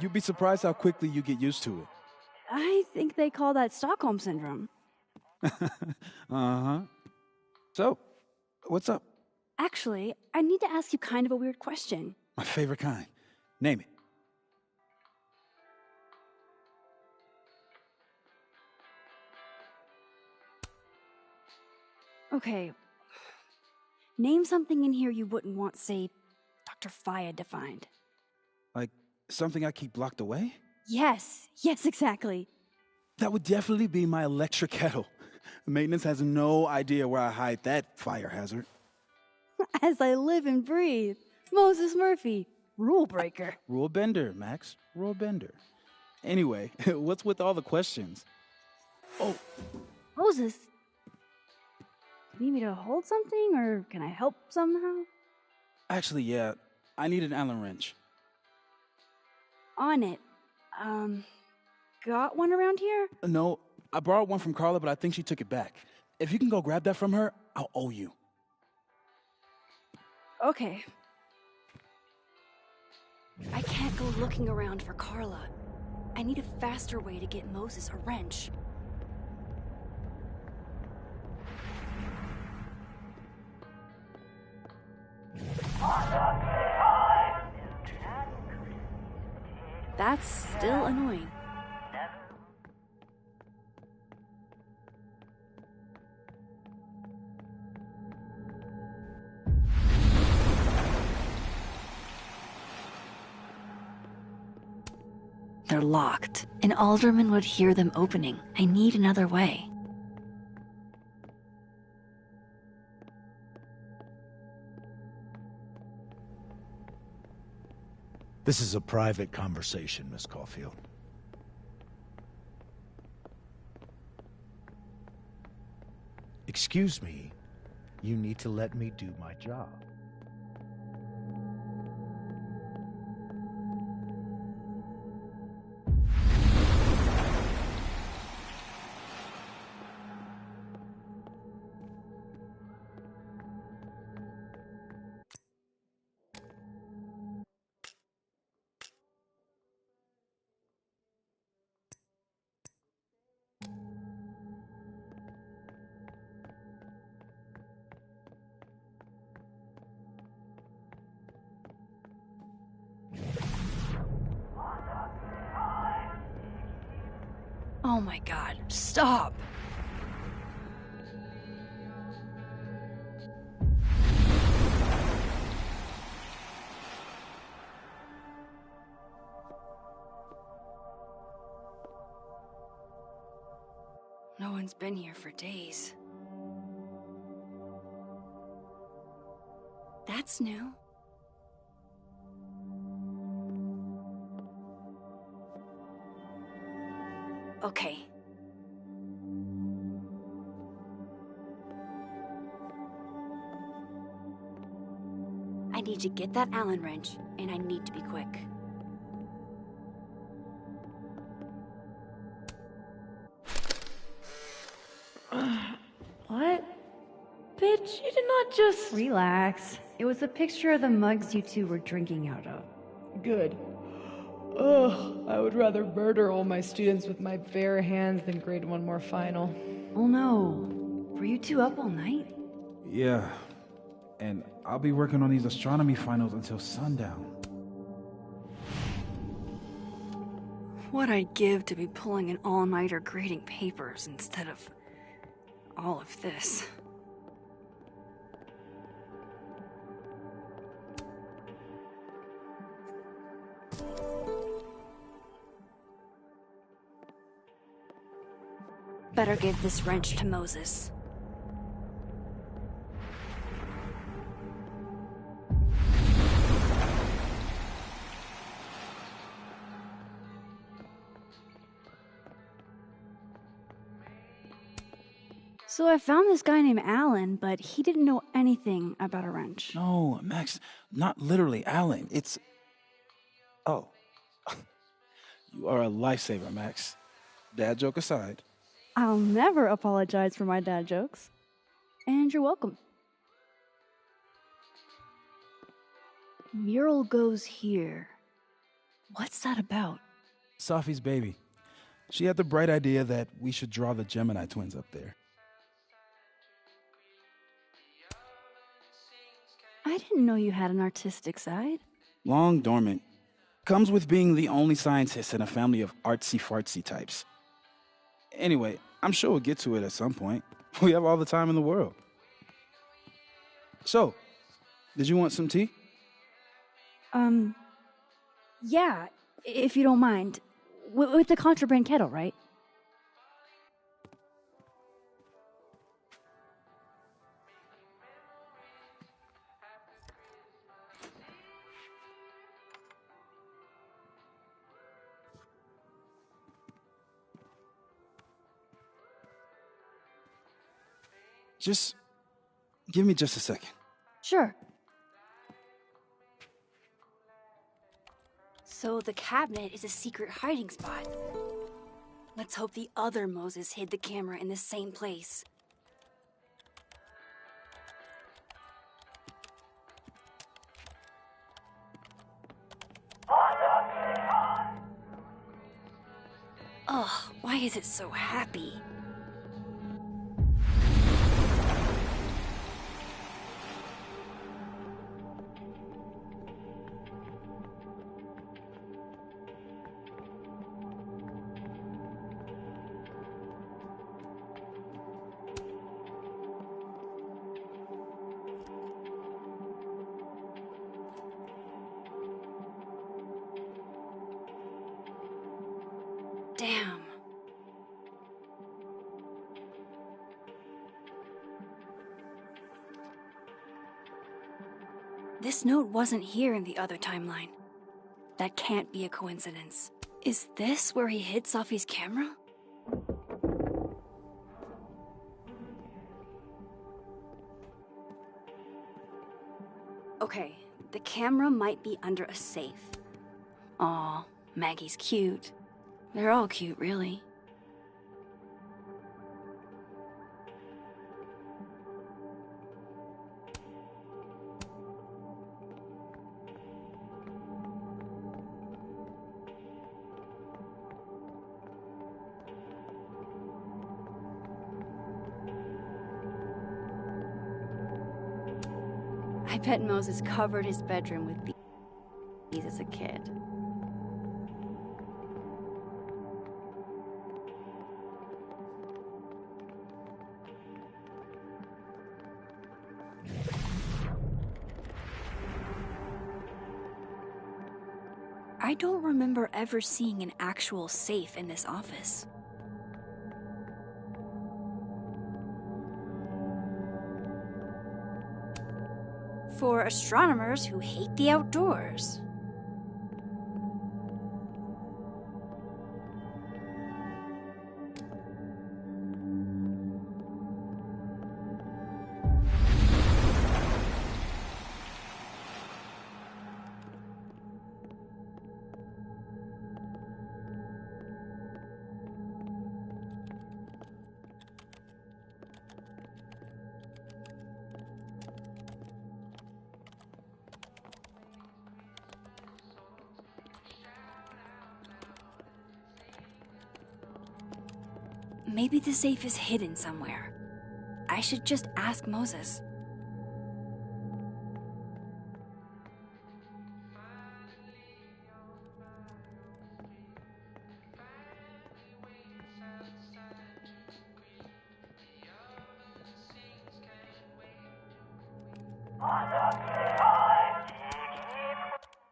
You'd be surprised how quickly you get used to it. I think they call that Stockholm Syndrome. Uh-huh. So, what's up? Actually, I need to ask you kind of a weird question. My favorite kind. Name it. Okay. Name something in here you wouldn't want, say, Dr. Fayed to find. Like something I keep locked away? Yes, exactly. That would definitely be my electric kettle. Maintenance has no idea where I hide that fire hazard. As I live and breathe. Moses Murphy, rule breaker. Rule bender, Max. Rule bender. Anyway, what's with all the questions? Oh, Moses, you need me to hold something, or can I help somehow? actually, yeah. I need an Allen wrench. On it. Got one around here? No, I borrowed one from Carla, but I think she took it back. If you can go grab that from her, I'll owe you. Okay. I can't go looking around for Carla. I need a faster way to get Moses a wrench. That's still annoying. They're locked. An alderman would hear them opening. I need another way. This is a private conversation, Miss Caulfield. Excuse me, you need to let me do my job. Oh my god, stop! No one's been here for days. That's new. Okay. I need to get that Allen wrench, and I need to be quick. What? Bitch, you did not just... Relax. It was a picture of the mugs you two were drinking out of. Good. Ugh, I would rather murder all my students with my bare hands than grade one more final. Oh no. Were you two up all night? Yeah, and I'll be working on these astronomy finals until sundown. What I'd give to be pulling an all-nighter grading papers instead of all of this. Better give this wrench to Moses. So I found this guy named Alan, but he didn't know anything about a wrench. No, Max, not literally Alan. It's... Oh. You are a lifesaver, Max. Dad joke aside. I'll never apologize for my dad jokes. And you're welcome. Mural goes here. What's that about? Safi's baby. She had the bright idea that we should draw the Gemini twins up there. I didn't know you had an artistic side. Long dormant. Comes with being the only scientist in a family of artsy-fartsy types. Anyway, I'm sure we'll get to it at some point. We have all the time in the world. So, did you want some tea? Yeah, if you don't mind. With the contraband kettle, right? Just give me just a second. Sure. So the cabinet is a secret hiding spot. Let's hope the other Moses hid the camera in the same place. Ugh, why is it so happy? Damn. This note wasn't here in the other timeline. That can't be a coincidence. Is this where he hid Safi's camera? Okay, the camera might be under a safe. Aw, Maggie's cute. They're all cute, really. I bet Moses covered his bedroom with these as a kid. I don't remember ever seeing an actual safe in this office. For astronomers who hate the outdoors. Maybe the safe is hidden somewhere. I should just ask Moses.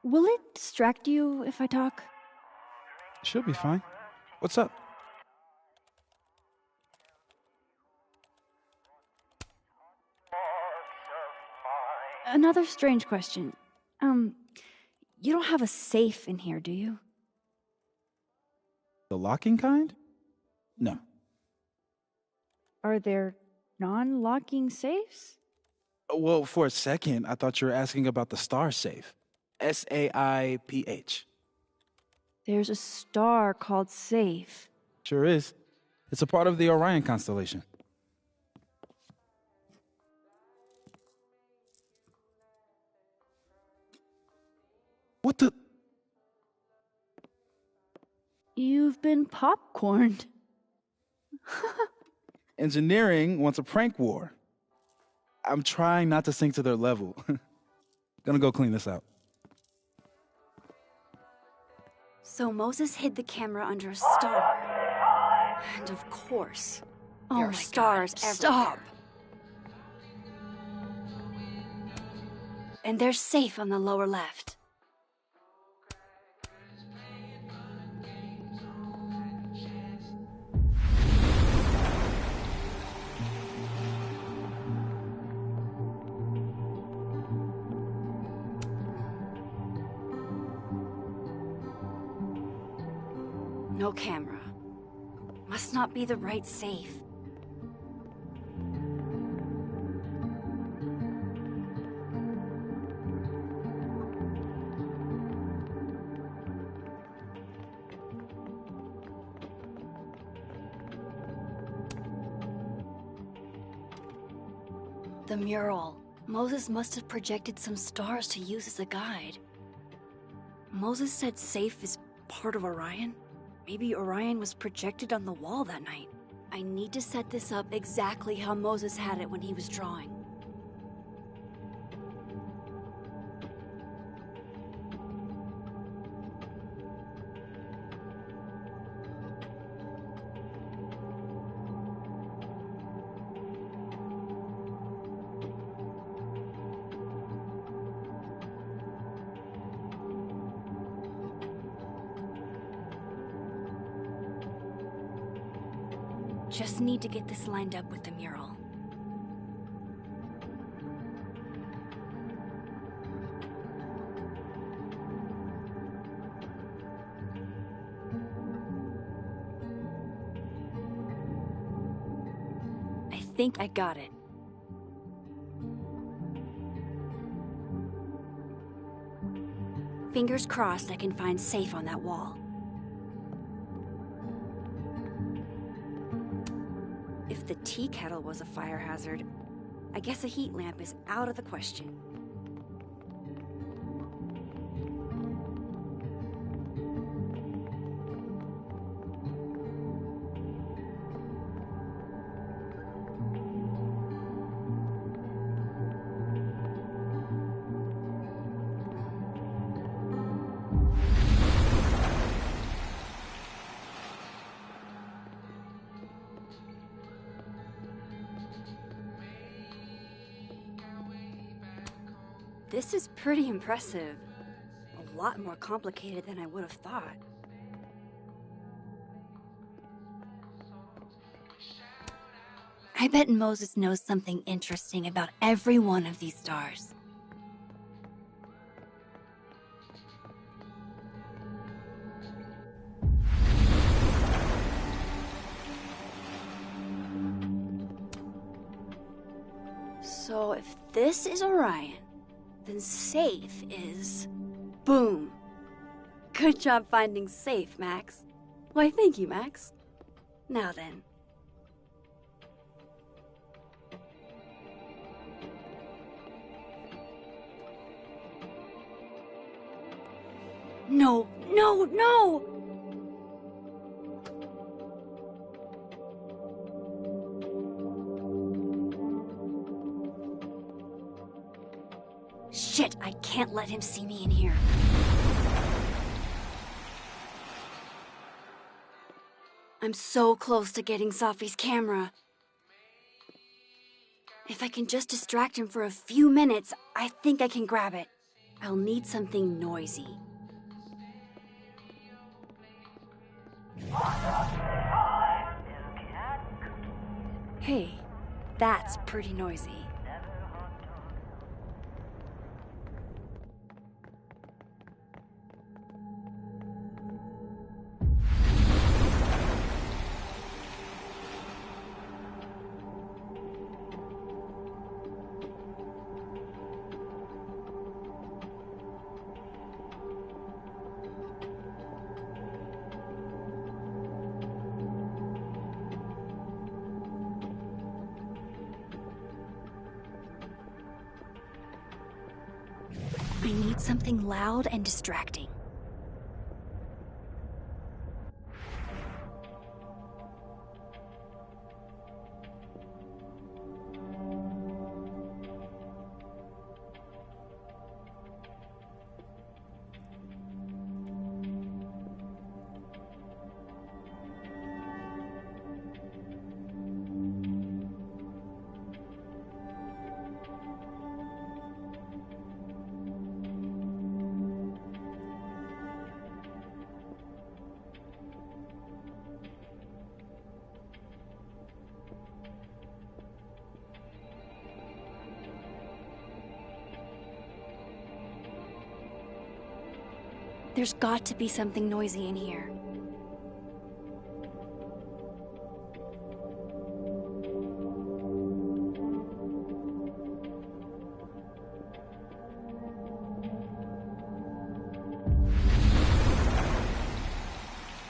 Will it distract you if I talk? She'll be fine. What's up? Another strange question. You don't have a safe in here, do you? The locking kind? No. Are there non-locking safes? Well, for a second, I thought you were asking about the star safe. SAIPH. There's a star called Safe. Sure is. It's a part of the Orion constellation. What the? You've been popcorned. Engineering wants a prank war. I'm trying not to sink to their level. Gonna go clean this out. So Moses hid the camera under a star. And of course, there are stars everywhere. Stop! And they're safe on the lower left. No camera. Must not be the right safe. The mural. Moses must have projected some stars to use as a guide. Moses said safe is part of Orion? Maybe Orion was projected on the wall that night. I need to set this up exactly how Moses had it when he was drawing. Just need to get this lined up with the mural. I think I got it. Fingers crossed I can find safe on that wall. If the tea kettle was a fire hazard, I guess a heat lamp is out of the question. This is pretty impressive. A lot more complicated than I would have thought. I bet Moses knows something interesting about every one of these stars. So if this is Orion, then safe is... boom. Good job finding safe, Max. Why, thank you, Max. Now then. No, no, no! Shit, I can't let him see me in here. I'm so close to getting Safi's camera. If I can just distract him for a few minutes, I think I can grab it. I'll need something noisy. Hey, that's pretty noisy. I need something loud and distracting. There's got to be something noisy in here.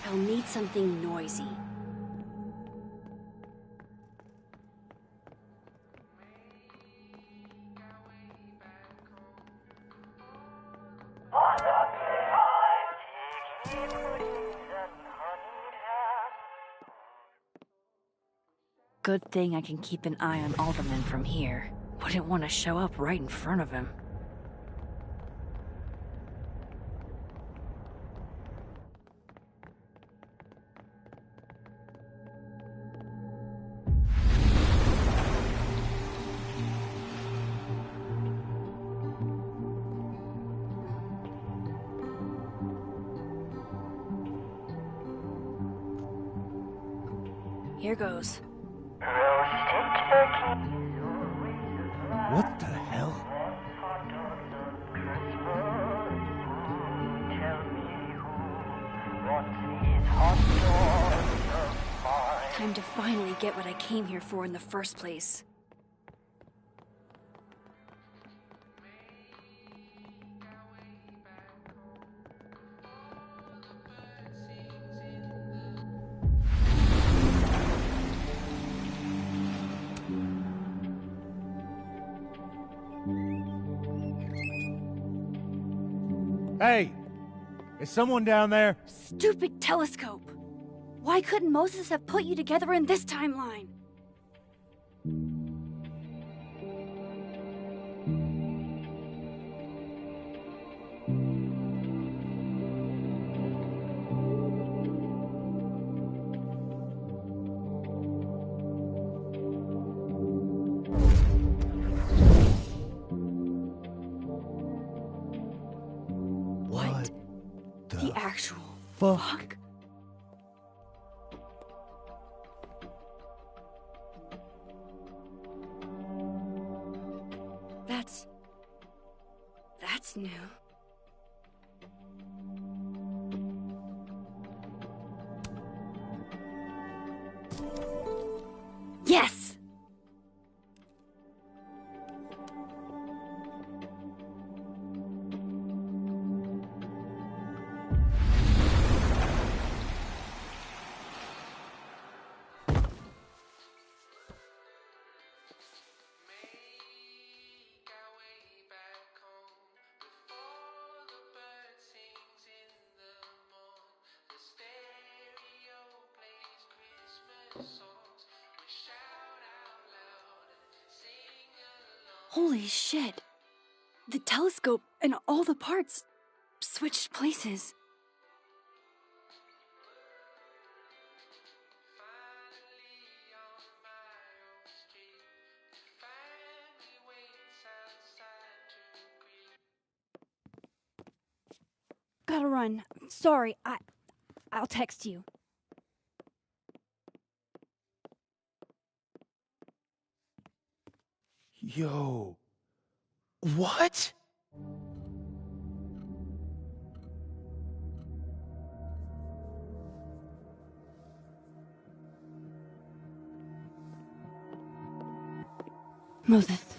I'll need something noisy. Good thing I can keep an eye on Alderman from here. Wouldn't want to show up right in front of him. Here goes. What the hell? Time to finally get what I came here for in the first place. Hey! Is someone down there? Stupid telescope! Why couldn't Moses have put you together in this timeline? What the actual fuck? That's new. Yes! Holy shit. The telescope and all the parts switched places. Gotta run. Sorry, I'll text you. Yo. What? Moses.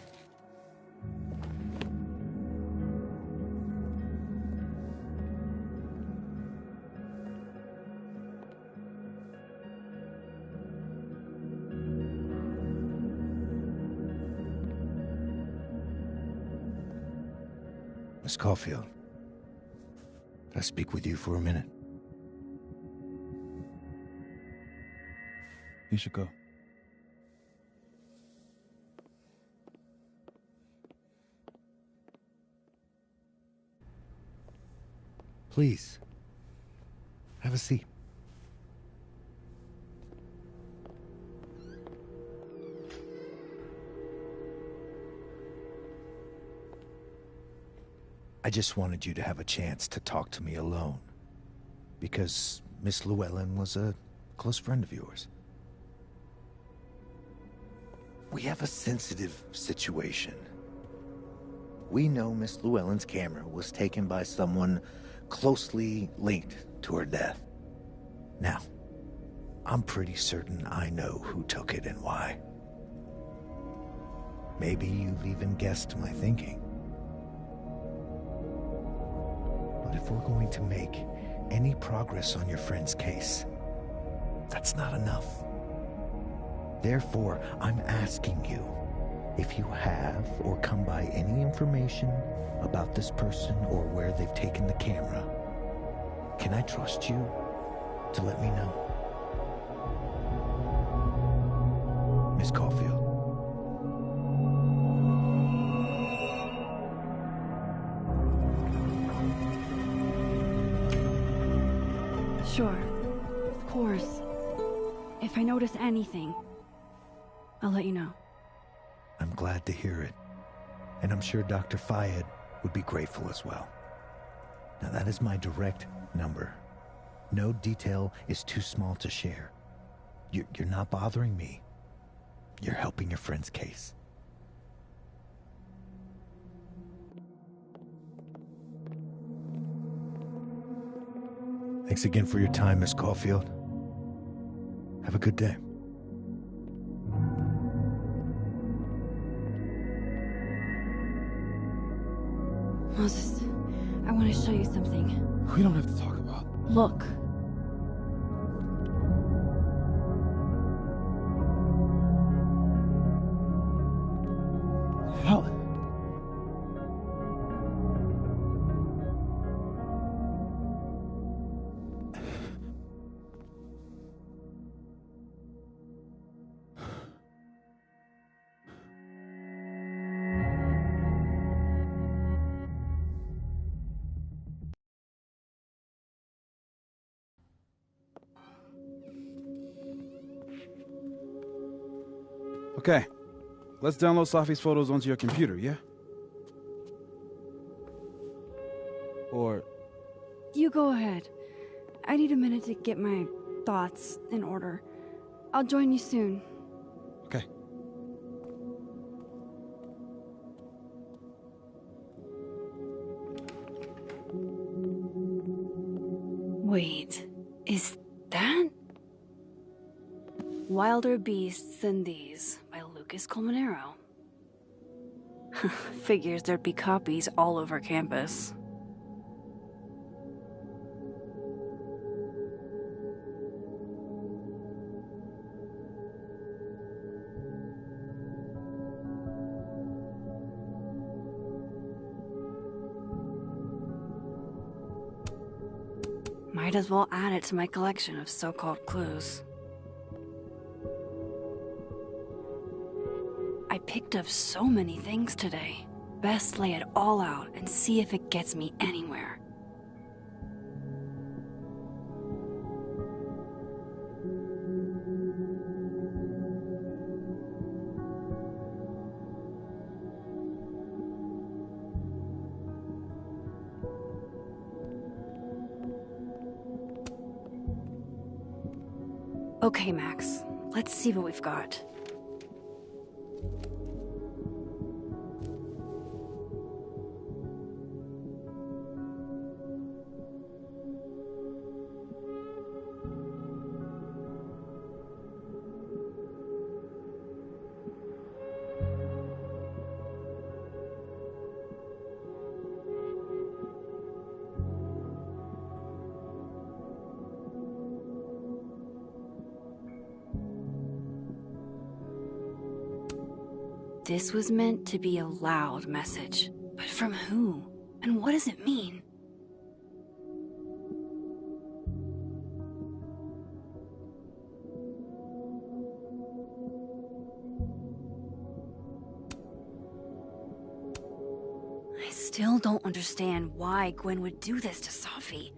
Miss Caulfield, can I speak with you for a minute? You should go. Please, have a seat. I just wanted you to have a chance to talk to me alone, because Miss Llewellyn was a close friend of yours. We have a sensitive situation. We know Miss Llewellyn's camera was taken by someone closely linked to her death. Now, I'm pretty certain I know who took it and why. Maybe you've even guessed my thinking. But if we're going to make any progress on your friend's case, that's not enough. Therefore, I'm asking you if you have or come by any information about this person or where they've taken the camera. Can I trust you to let me know? Miss Caulfield. Sure. Of course. If I notice anything, I'll let you know. I'm glad to hear it. And I'm sure Dr. Fayed would be grateful as well. Now that is my direct number. No detail is too small to share. You're not bothering me. You're helping your friend's case. Thanks again for your time, Miss Caulfield. Have a good day. Moses, I want to show you something. We don't have to talk about. Look. Helen. Okay, let's download Safi's photos onto your computer, yeah? Or... You go ahead. I need a minute to get my thoughts in order. I'll join you soon. Okay. Wait, is that? Wilder Beasts Than These by Lucas Colmenero. Figures there'd be copies all over campus. Might as well add it to my collection of so-called clues. I picked up so many things today. Best lay it all out and see if it gets me anywhere. Okay, Max. Let's see what we've got. This was meant to be a loud message, but from who? And what does it mean? I still don't understand why Gwen would do this to Safi.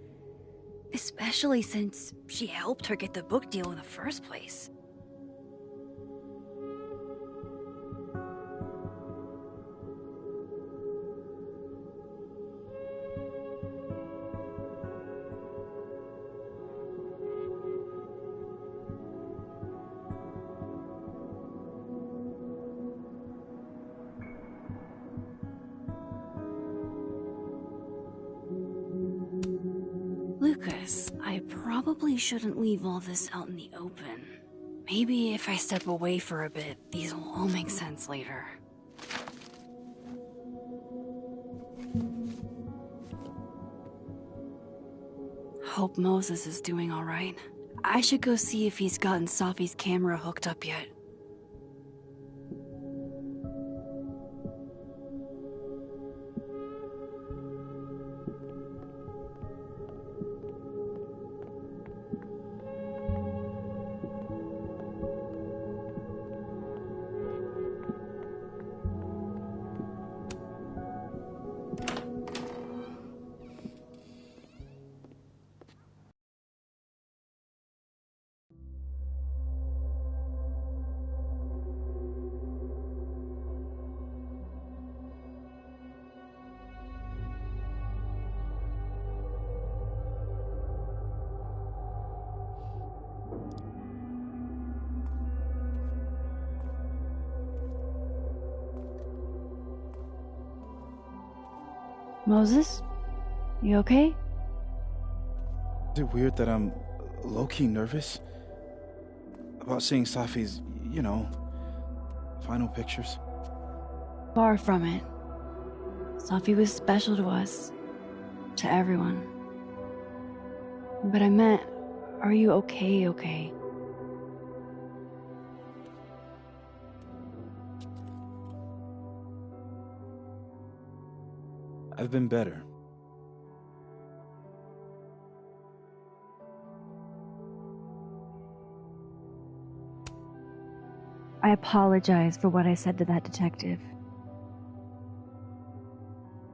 Especially since she helped her get the book deal in the first place. Lucas, I probably shouldn't leave all this out in the open. Maybe if I step away for a bit, these will all make sense later. Hope Moses is doing all right. I should go see if he's gotten Safi's camera hooked up yet. Moses? You okay? Is it weird that I'm low-key nervous about seeing Safi's, final pictures? Far from it. Safi was special to us. To everyone. But I meant, are you okay? I've been better. I apologize for what I said to that detective.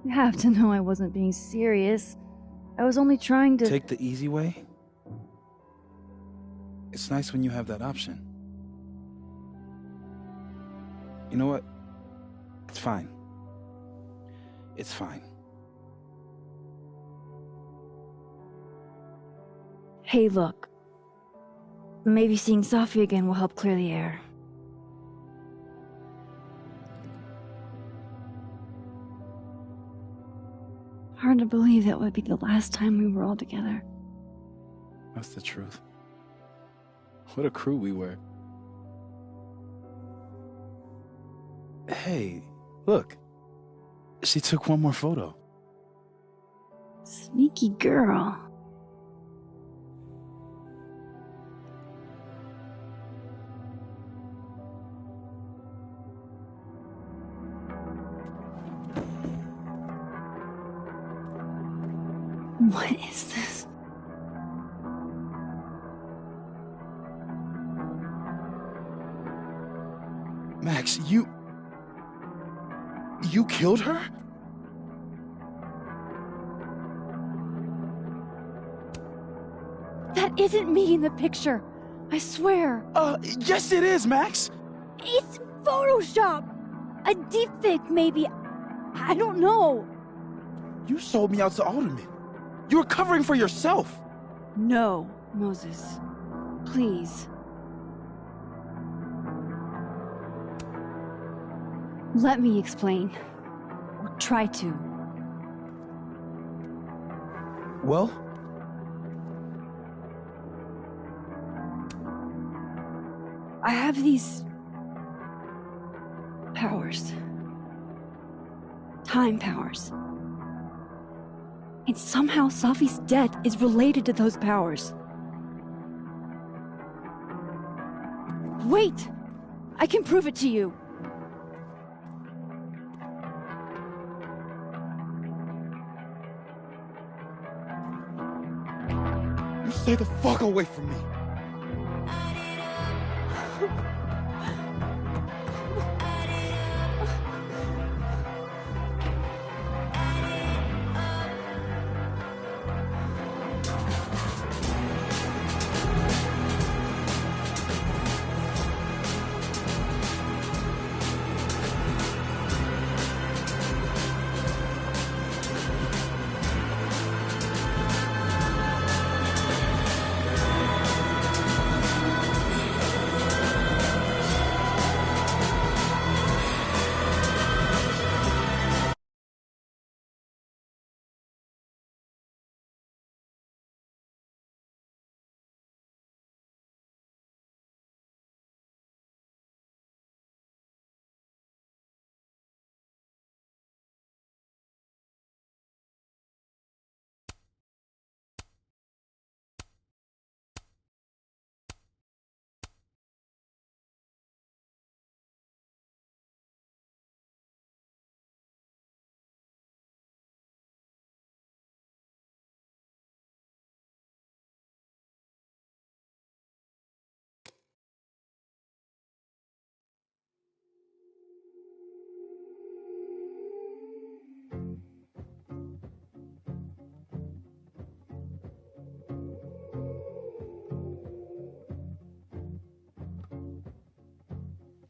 You have to know I wasn't being serious. I was only trying to... Take the easy way? It's nice when you have that option. You know what? It's fine. It's fine. Hey, look. Maybe seeing Safi again will help clear the air. Hard to believe that would be the last time we were all together. That's the truth. What a crew we were. Hey, look. She took one more photo. Sneaky girl. What is this? Max, you killed her? That isn't me in the picture. I swear. Yes it is, Max. It's Photoshop. A deepfake, maybe. I don't know. You sold me out to Alderman. You were covering for yourself. No, Moses. Please. Let me explain. Or try to. Well? I have these... powers. Time powers. And somehow Safi's death is related to those powers. Wait! I can prove it to you. You stay the fuck away from me.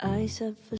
I suffer